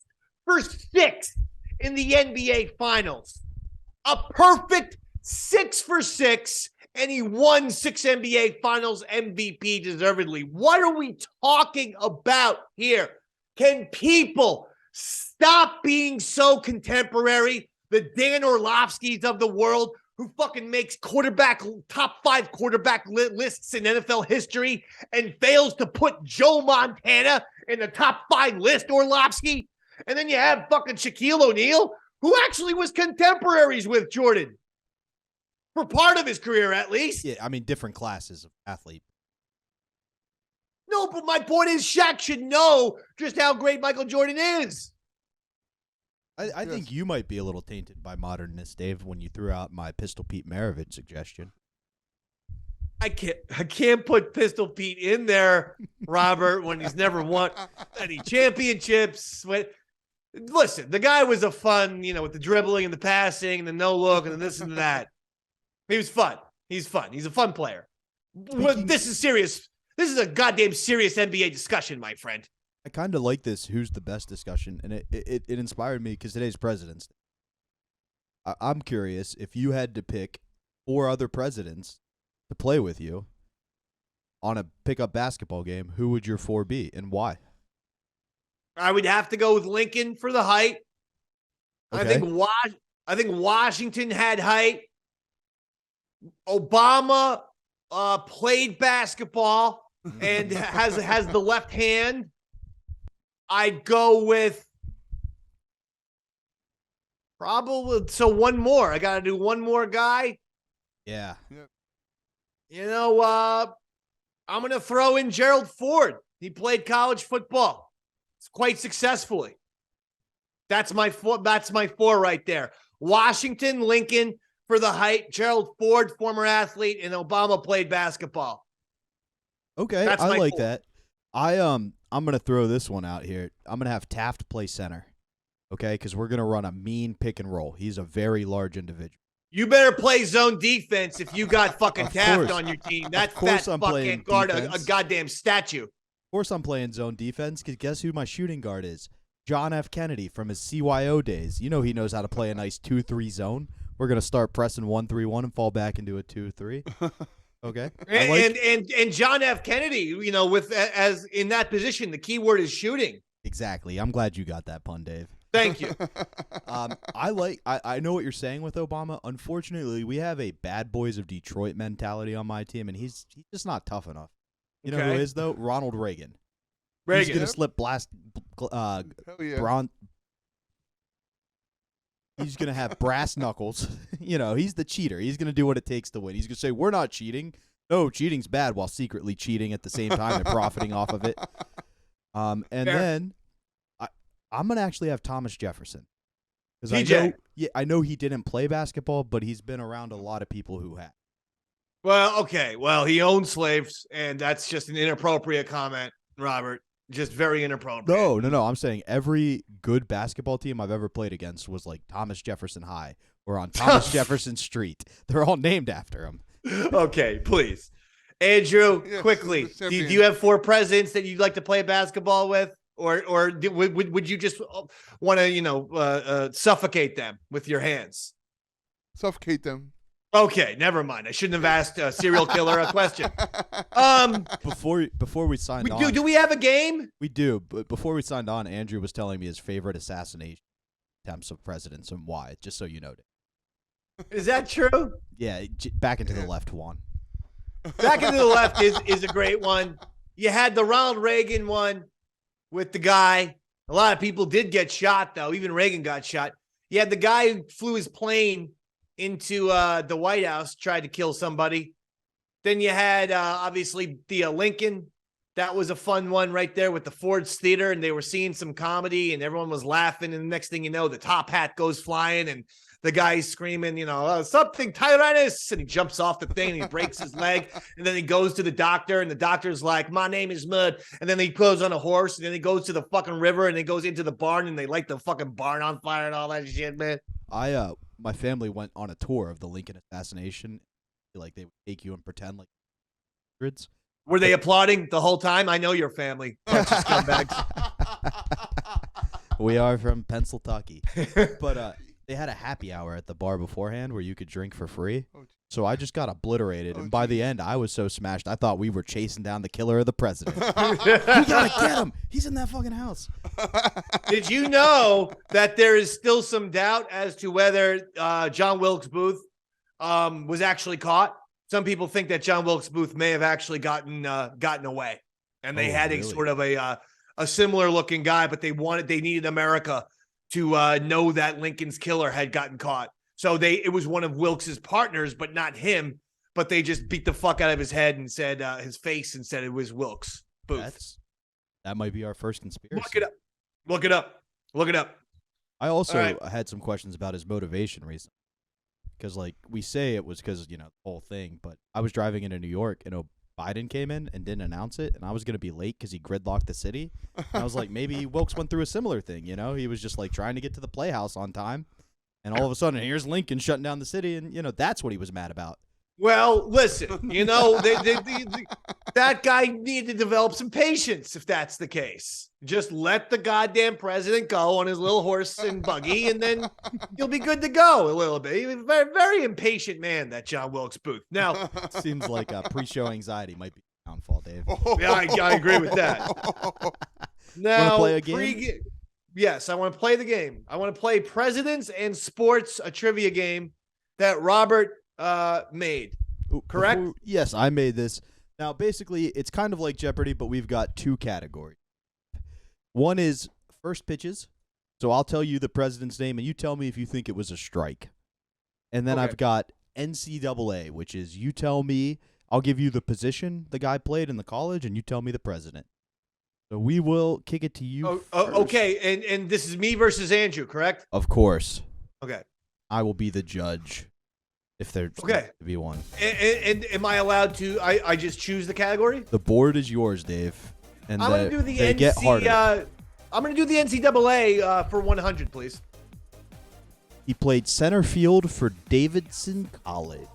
for 6 in the NBA Finals. A perfect 6 for 6, and he won 6 NBA Finals MVP deservedly. What are we talking about here? Can people stop being so contemporary? The Dan Orlovskis of the world who fucking makes top 5 quarterback lists in NFL history and fails to put Joe Montana in the top 5 list, Orlovsky. And then you have fucking Shaquille O'Neal, who actually was contemporaries with Jordan for part of his career, at least. Yeah, I mean, different classes of athlete. No, but my point is Shaq should know just how great Michael Jordan is. I think you might be a little tainted by modernness, Dave, when you threw out my Pistol Pete Maravich suggestion. I can't put Pistol Pete in there, Robert, when he's never won any championships. Listen, the guy was a fun, with the dribbling and the passing and the no look and the this and that. He was fun. He's fun. He's a fun player. This is serious. This is a goddamn serious NBA discussion, my friend. I kind of like this who's the best discussion, and it inspired me because today's President's Day. I'm curious, if you had to pick 4 other presidents to play with you on a pickup basketball game, who would your 4 be and why? I would have to go with Lincoln for the height. Okay. I think Washington had height. Obama played basketball and has the left hand. I'd go with probably one more. I got to do one more guy. Yeah. I'm going to throw in Gerald Ford. He played college football quite successfully. That's my 4 right there. Washington, Lincoln for the height, Gerald Ford, former athlete, and Obama played basketball. Okay, I like that. I'm going to throw this one out here. I'm going to have Taft play center, okay, because we're going to run a mean pick and roll. He's a very large individual. You better play zone defense if you got fucking Taft on your team. That fat fuck can't guard a goddamn statue. Of course I'm playing zone defense, because guess who my shooting guard is? John F. Kennedy from his CYO days. You know he knows how to play a nice 2-3 zone. We're going to start pressing 1-3-1 and fall back into a 2-3. Okay. And John F. Kennedy, as in that position, the key word is shooting. Exactly. I'm glad you got that pun, Dave. Thank you. I know what you're saying with Obama. Unfortunately, we have a bad boys of Detroit mentality on my team, and he's just not tough enough. You know who is, though? Ronald Reagan. He's going to slip blast Hell yeah. Brown. He's going to have brass knuckles. He's the cheater. He's going to do what it takes to win. He's going to say, we're not cheating. No, cheating's bad, while secretly cheating at the same time and profiting off of it. Then I'm going to actually have Thomas Jefferson. TJ. I know he didn't play basketball, but he's been around a lot of people who have. Well, okay. Well, he owned slaves, and that's just an inappropriate comment, Robert. Just very inappropriate. No. I'm saying every good basketball team I've ever played against was like Thomas Jefferson High or on Thomas Jefferson Street. They're all named after him. Okay, please. Andrew, quickly, do you have 4 presidents that you'd like to play basketball with? Or would you just want to, suffocate them with your hands? Suffocate them. Okay, never mind. I shouldn't have asked a serial killer a question. Before we signed on, do we have a game? We do, but before we signed on, Andrew was telling me his favorite assassination attempts of presidents and why. Just so you know. Is that true? Yeah, back into the left one. Back into the left is a great one. You had the Ronald Reagan one with the guy. A lot of people did get shot, though. Even Reagan got shot. You had the guy who flew his plane into the White House, tried to kill somebody. Then you had, obviously, the Lincoln. That was a fun one right there with the Ford's Theater, and they were seeing some comedy, and everyone was laughing, and the next thing you know, the top hat goes flying, and the guy's screaming, something Tyrannus, and he jumps off the thing, and he breaks his leg, and then he goes to the doctor, and the doctor's like, my name is Mud, and then he goes on a horse, and then he goes to the fucking river, and he goes into the barn, and they light the fucking barn on fire and all that shit, man. My family went on a tour of the Lincoln assassination. Like they would take you and pretend like hundreds. Were they applauding the whole time? I know your family. Bunch of scumbags. We are from Pennsylvania. But they had a happy hour at the bar beforehand where you could drink for free. So I just got obliterated. And by the end, I was so smashed, I thought we were chasing down the killer of the president. We got to get him. He's in that fucking house. Did you know that there is still some doubt as to whether John Wilkes Booth was actually caught. Some people think that John Wilkes Booth may have actually gotten away, and they had really? a sort of a similar looking guy, but they needed America to know that Lincoln's killer had gotten caught. So it was one of Wilkes's partners, but not him. But they just beat the fuck out of his head and said his face and said it was Wilkes Booth. That might be our first conspiracy. Look it up. Look it up. Look it up. I also had some questions about his motivation recently. Because, like, we say it was because, the whole thing. But I was driving into New York, and Biden came in and didn't announce it. And I was going to be late because he gridlocked the city. And I was like, maybe Wilkes went through a similar thing, He was just, like, trying to get to the Playhouse on time. And all of a sudden, here's Lincoln shutting down the city. And, that's what he was mad about. Well, listen, that guy needed to develop some patience if that's the case. Just let the goddamn president go on his little horse and buggy, and then you'll be good to go a little bit. He's a very, very impatient man, that John Wilkes Booth. Now, seems like pre-show anxiety might be a downfall, Dave. Yeah, I agree with that. Now, play a game? Yes, I want to play the game. I want to play Presidents and Sports, a trivia game that Robert made. Correct? Yes, I made this. Now, basically, it's kind of like Jeopardy, but we've got two categories. One is first pitches. So I'll tell you the president's name, and you tell me if you think it was a strike. And then I've got NCAA, which is you tell me, I'll give you the position the guy played in the college, and you tell me the president. So we will kick it to you. Okay, and this is me versus Andrew, correct? Of course. Okay. I will be the judge. If there's to be one. And am I allowed to? I just choose the category. The board is yours, Dave. And I'm gonna do the they get harder. I'm gonna do the NCAA for 100, please. He played center field for Davidson College.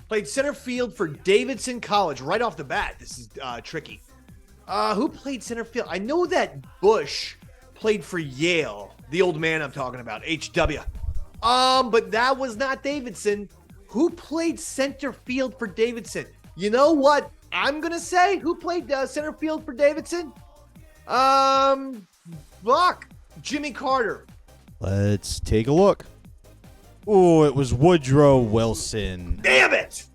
Played center field for Davidson College right off the bat. This is tricky. Who played center field? I know that Bush played for Yale. The old man I'm talking about, HW. But that was not Davidson. Who played center field for Davidson? You know what I'm gonna say? Who played center field for Davidson? Jimmy Carter. Let's take a look. Oh, it was Woodrow Wilson. Damn it!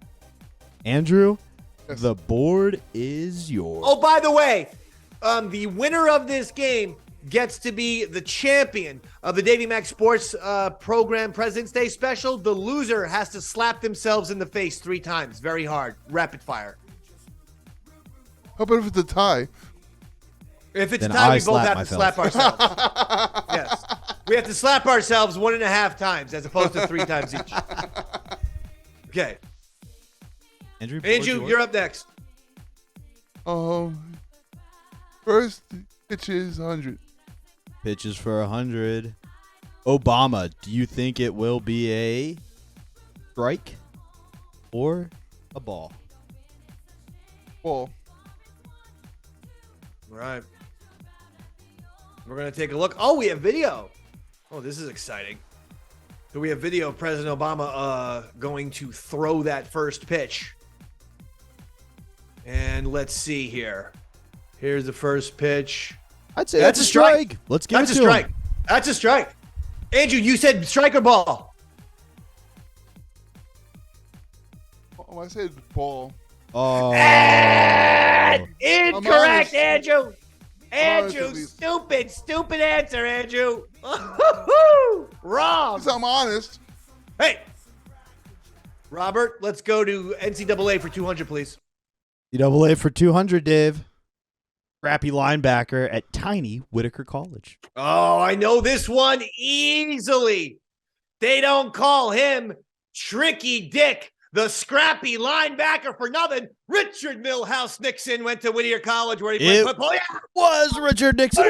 Andrew, the board is yours. Oh, by the way, the winner of this game gets to be the champion of the Davey Max Sports program President's Day special. The loser has to slap themselves in the face 3 times. Very hard. Rapid fire. How about if it's a tie? If it's Then a tie, I we both slap have to slap ourselves. Yes. We have to slap ourselves 1.5 times as opposed to 3 times each. Okay. Andrew, you're up next. First pitch is 100. Pitches for 100. Obama, do you think it will be a strike or a ball? Ball. All right. We're going to take a look. Oh, we have video. Oh, this is exciting. So we have video of President Obama going to throw that first pitch. And let's see here. Here's the first pitch. I'd say that's a strike. Let's give That's it a to strike. him. That's a strike. Andrew, you said strike or ball? Oh, I said ball. Oh. Incorrect, Andrew. Andrew, honest. stupid answer, Andrew. Wrong. I'm honest. Hey, Robert, let's go to NCAA for 200, please. NCAA for 200, Dave. Crappy linebacker at tiny Whitaker College. Oh, I know this one easily. They don't call him Tricky Dick, the scrappy linebacker for nothing. Richard Milhouse Nixon went to Whittier College where he played football. Yeah. Was Richard Nixon.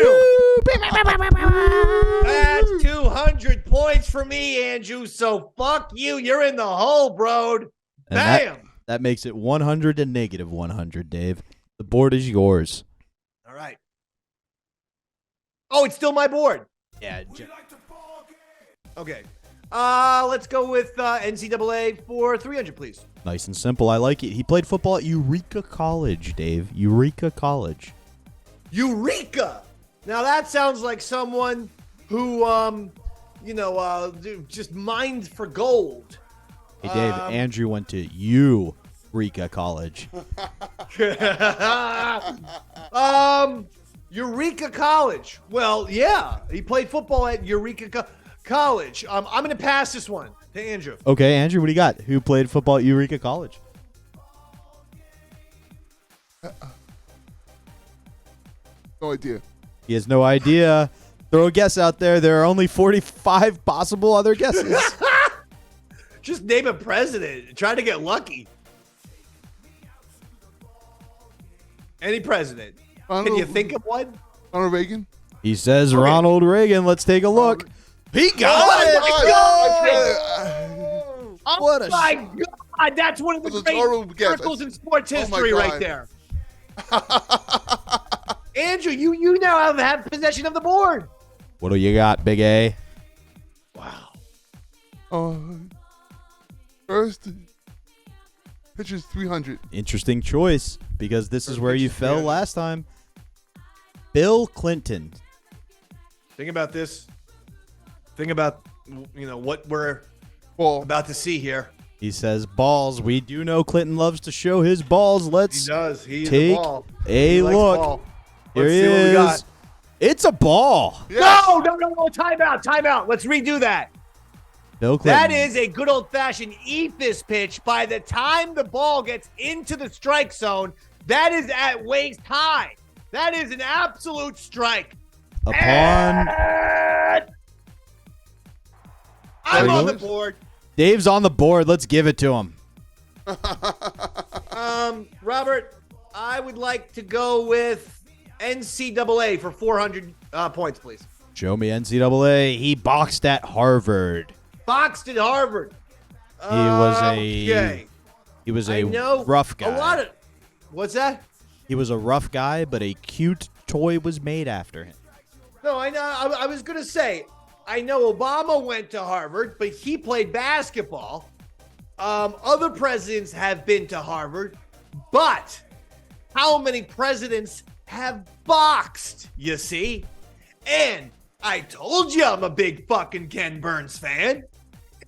That's 200 points for me, Andrew. So fuck you. You're in the hole, bro. Bam. That makes it 100 and negative 100, Dave. The board is yours. All right. Oh, it's still my board. Yeah. Okay. Let's go with NCAA for 300, please. Nice and simple. I like it. He played football at Eureka College, Dave. Eureka College. Eureka! Now that sounds like someone who, just mined for gold. Hey, Dave, Andrew went to Eureka College. Eureka College. Well, yeah, he played football at Eureka College. I'm going to pass this one to Andrew. Okay, Andrew, what do you got? Who played football at Eureka College? No idea. He has no idea. Throw a guess out there. There are only 45 possible other guesses. Just name a president. Try to get lucky. Any president. Can you think of one? Ronald Reagan? He says Ronald Reagan. Let's take a look. He got it. What a my God. That's one of the great miracles in sports history right there. Andrew, you now have possession of the board. What do you got, Big A? Wow. First pitch is 300. Interesting choice because this is where you fell last time. Bill Clinton. Think about this. Think about what we're Ball. about to see here. He says balls. We do know Clinton loves to show his balls. Let's He does. He's take a ball. a He likes look. ball. Here Let's he see what we is. got. It's a ball. Yes. No. Time out. Let's redo that. Bill Clinton. That is a good old-fashioned eat this pitch. By the time the ball gets into the strike zone, that is at waist high. That is an absolute strike. upon. I'm on the board. Dave's on the board. Let's give it to him. Robert, I would like to go with NCAA for 400 points, please. Show me NCAA. He boxed at Harvard. Boxed at Harvard. He was a rough guy. A lot of. What's that? He was a rough guy, but a cute toy was made after him. No, I know. I was gonna say, I know Obama went to Harvard, but he played basketball. Other presidents have been to Harvard, but how many presidents have boxed? You see, and I told you I'm a big fucking Ken Burns fan.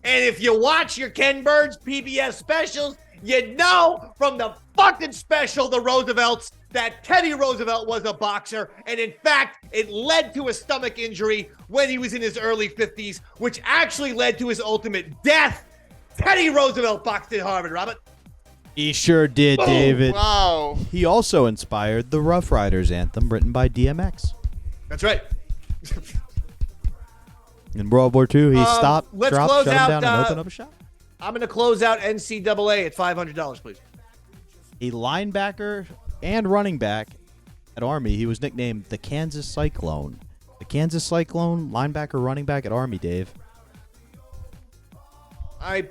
And if you watch your Ken Burns PBS specials, you know from the fucking special, The Roosevelts, that Teddy Roosevelt was a boxer. And in fact, it led to a stomach injury when he was in his early 50s, which actually led to his ultimate death. Teddy Roosevelt boxed at Harvard, Robert. He sure did, David. Wow. He also inspired the Rough Riders anthem written by DMX. That's right. In World War II, he stopped, let's dropped, close shut him out, down, and opened up a shop. I'm going to close out NCAA at $500, please. A linebacker and running back at Army. He was nicknamed the Kansas Cyclone. The Kansas Cyclone, linebacker, running back at Army, Dave. I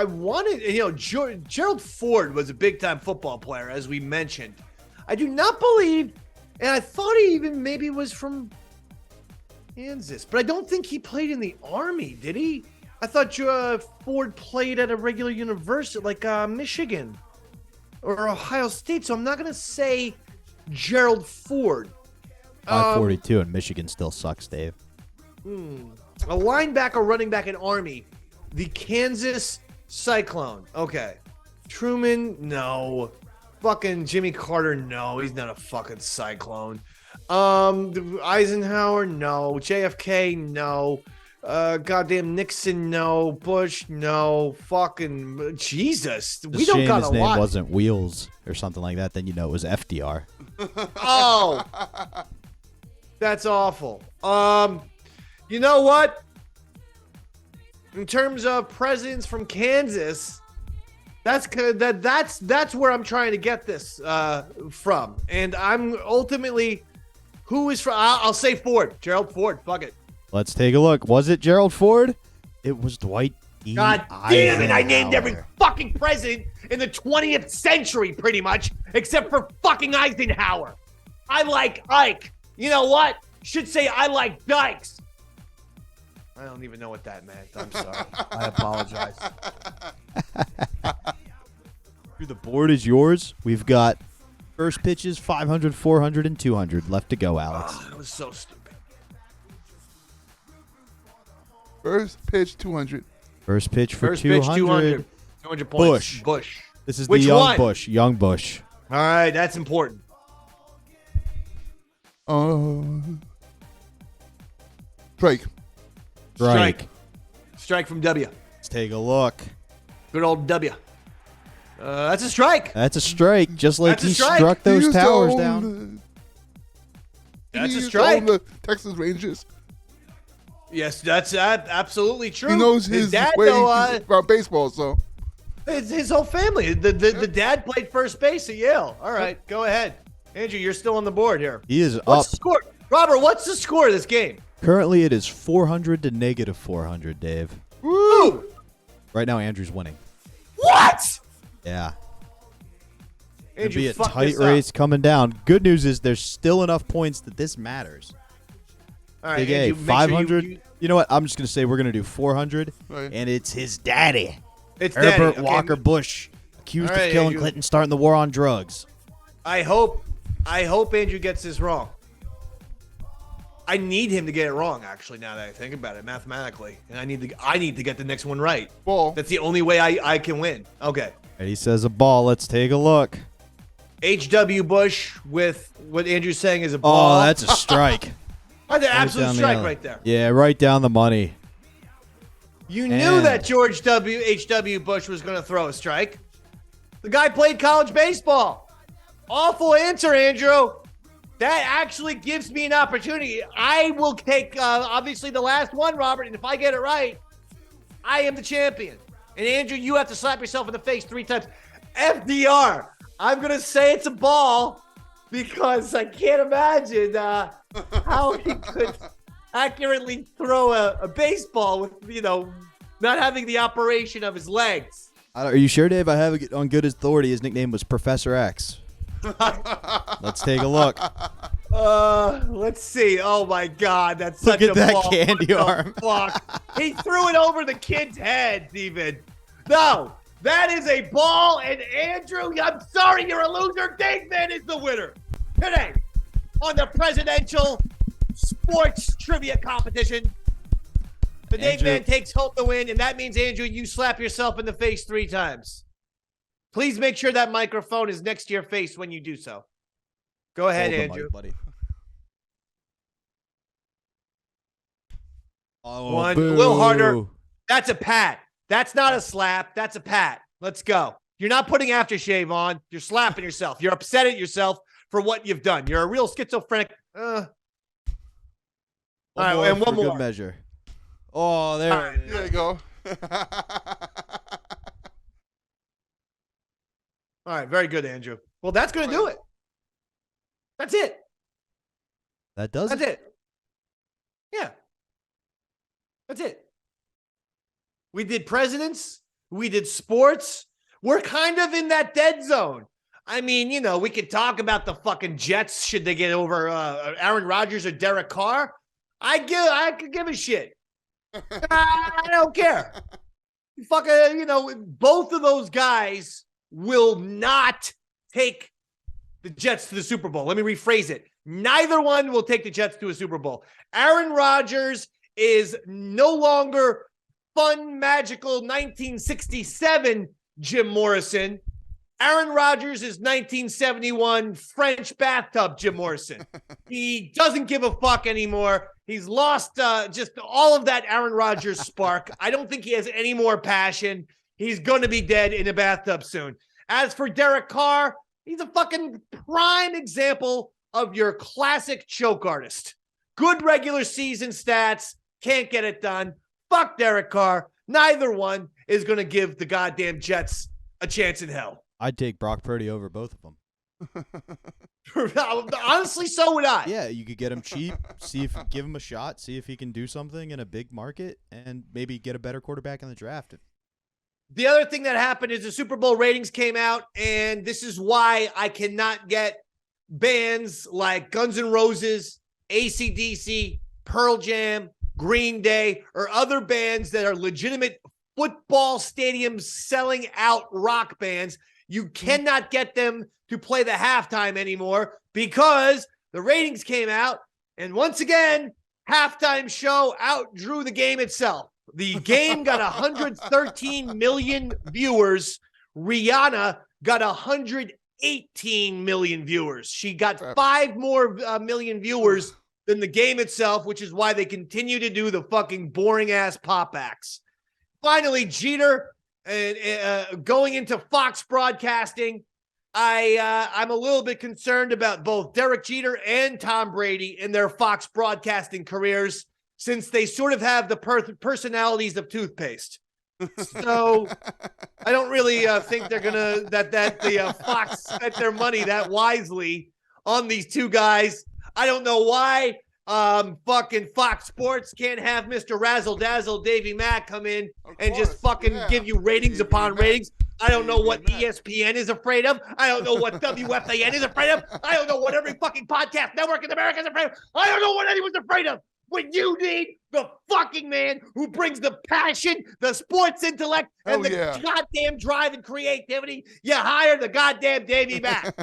wanted, Gerald Ford was a big-time football player, as we mentioned. I do not believe, and I thought he even maybe was from Kansas, but I don't think he played in the Army, did he? I thought Ford played at a regular university, like Michigan or Ohio State, so I'm not going to say Gerald Ford. 542, and Michigan still sucks, Dave. A linebacker, running back in Army. The Kansas Cyclone. Okay. Truman, no. Fucking Jimmy Carter, no. He's not a fucking Cyclone. Eisenhower, no. JFK, no. Goddamn Nixon, no. Bush, no. Fucking Jesus. We don't got a lot. His name wasn't Wheels or something like that, then you know it was FDR. Oh. That's awful. You know what? In terms of presidents from Kansas, that's where I'm trying to get this from. And I'm ultimately, who is from? I'll say Ford. Gerald Ford. Fuck it. Let's take a look. Was it Gerald Ford? It was Dwight D. God damn it! I named every fucking president in the 20th century, pretty much, except for fucking Eisenhower. I like Ike. You know what? Should say I like Dykes. I don't even know what that meant. I'm sorry. I apologize. The board is yours. We've got first pitches, 500, 400, and 200 left to go, Alex. That was so stupid. First pitch, 200. First pitch for First pitch, 200. 200 points. Bush. This is Which the young one? Bush. Young Bush. All right, that's important. Strike. Strike from W. Let's take a look. Good old W. That's a strike. That's a strike, just like That's a he strike. struck He those used to towers own down. That's he a used to strike. own the Texas Rangers. Yes, that's absolutely true. He knows his dad, way though, about baseball, so. his whole family. The dad played first base at Yale. All right, go ahead. Andrew, you're still on the board here. He is What's up. the score? Robert, what's the score of this game? Currently, it is 400 to negative 400, Dave. Woo! Right now, Andrew's winning. What? Yeah. It'd Andrew, be a fuck tight this up. race coming down. Good news is there's still enough points that this matters. All right, Big A, Andrew, make sure 500. You know what? I'm just going to say we're going to do 400, Right. and it's his daddy, It's Herbert Daddy. Okay, Walker Bush, accused All right, of killing Andrew. Clinton, starting the war on drugs. I hope Andrew gets this wrong. I need him to get it wrong, actually, now that I think about it mathematically. And I need to get the next one right. Ball. That's the only way I can win. Okay. And he says a ball. Let's take a look. H.W. Bush with what Andrew's saying is a ball. Oh, that's a strike. That's an Right absolute down the strike alley. right there. Yeah, right down the money. You knew And- that H.W. Bush was going to throw a strike. The guy played college baseball. Awful answer, Andrew. That actually gives me an opportunity. I will take, obviously, the last one, Robert, and if I get it right, I am the champion. And, Andrew, you have to slap yourself in the face 3 times. FDR, I'm going to say it's a ball because I can't imagine how he could accurately throw a baseball with, not having the operation of his legs. Are you sure, Dave? I have it on good authority. His nickname was Professor X. Let's take a look. Let's see. Oh my God, that's Look such at a that ball. candy What the arm. Fuck. He threw it over the kid's head, even. No, that is a ball, and Andrew, I'm sorry, you're a loser. Dave Man is the winner today on the presidential sports trivia competition. The Dave Andrew. Man takes home the win, and that means, Andrew, you slap yourself in the face 3 times. Please make sure that microphone is next to your face when you do so. Go ahead, Hold the Andrew. mic, buddy. Oh, One. boo. Will Harter. That's a pat. That's not a slap. That's a pat. Let's go. You're not putting aftershave on. You're slapping yourself. You're upset at yourself for what you've done. You're a real schizophrenic. All right, and one for more. good measure. Oh, there. All right. There you go. All right, very good, Andrew. Well, that's going to do it. That's it. That does That's it. it. Yeah. That's it. We did presidents. We did sports. We're kind of in that dead zone. I mean, we could talk about the fucking Jets. Should they get over Aaron Rodgers or Derek Carr? I could give a shit. I don't care. Fucking, both of those guys will not take the Jets to the Super Bowl. Let me rephrase it. Neither one will take the Jets to a Super Bowl. Aaron Rodgers is no longer fun, magical 1967 Jim Morrison. Aaron Rodgers is 1971 French bathtub Jim Morrison. He doesn't give a fuck anymore. He's lost just all of that Aaron Rodgers spark. I don't think he has any more passion. He's going to be dead in a bathtub soon. As for Derek Carr, he's a fucking prime example of your classic choke artist. Good regular season stats, can't get it done. Fuck Derek Carr. Neither one is going to give the goddamn Jets a chance in hell. I'd take Brock Purdy over both of them. Honestly, so would I. Yeah, you could get him cheap, give him a shot, see if he can do something in a big market, and maybe get a better quarterback in the draft. The other thing that happened is the Super Bowl ratings came out, and this is why I cannot get bands like Guns N' Roses, AC/DC, Pearl Jam, Green Day, or other bands that are legitimate football stadiums selling out rock bands. You cannot get them to play the halftime anymore because the ratings came out, and once again, halftime show outdrew the game itself. The game got 113 million viewers. Rihanna got 118 million viewers. She got 5 more million viewers than the game itself, which is why they continue to do the fucking boring-ass pop acts. Finally, Jeter going into Fox Broadcasting. I'm a little bit concerned about both Derek Jeter and Tom Brady in their Fox Broadcasting careers, since they sort of have the personalities of toothpaste. So I don't really think they're gonna the Fox spent their money that wisely on these two guys. I don't know why fucking Fox Sports can't have Mr. Razzle Dazzle Davey Mack come in and just fucking give you ratings upon ratings. I don't know what ESPN is afraid of. I don't know what WFAN is afraid of. I don't know what every fucking podcast network in America is afraid of. I don't know what anyone's afraid of. When you need the fucking man who brings the passion, the sports intellect, and the goddamn drive and creativity, you hire the goddamn Davey Mack.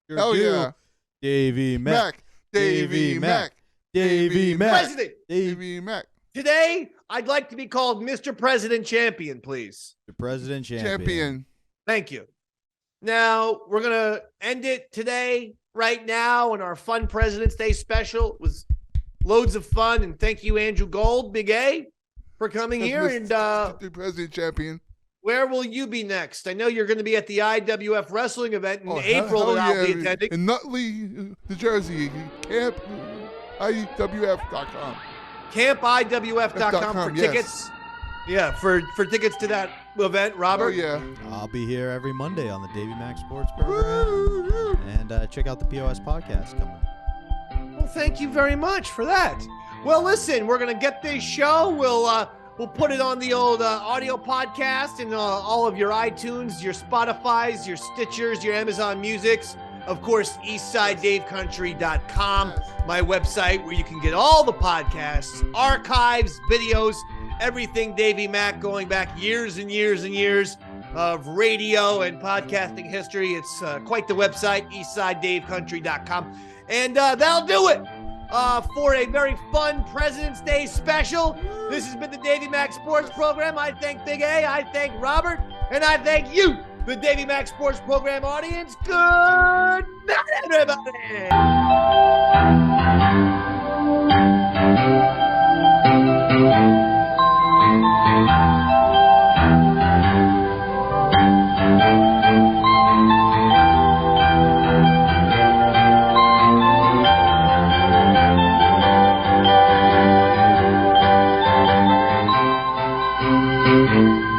Hell yeah. Davey Mack. Davey Mack. Davey Mack. President. Davey Mack. Today, I'd like to be called Mr. President Champion, please. The President Champion. Champion. Thank you. Now, we're going to end it today, right now, in our fun President's Day special. It was loads of fun, and thank you, Andrew Gold, Big A, for coming here. And the President Champion. Where will you be next? I know you're going to be at the IWF wrestling event in April that I'll be attending. In Nutley, New Jersey, Camp IWF.com. CampIWF.com for tickets. Yeah, for tickets to that event, Robert. Oh, yeah. I'll be here every Monday on the Davey Mack Sports program. And check out the POS podcast coming. Well, thank you very much for that. Well, listen, we're going to get this show. We'll put it on the old audio podcast and all of your iTunes, your Spotifys, your Stitchers, your Amazon Musics. Of course, EastsideDaveCountry.com, my website where you can get all the podcasts, archives, videos, everything Davey Mack going back years and years and years of radio and podcasting history. It's quite the website, EastsideDaveCountry.com. And that'll do it for a very fun President's Day special. This has been the Davey Mack Sports Program. I thank Big A, I thank Robert, and I thank you, the Davey Mack Sports Program audience. Good night, everybody. Thank you.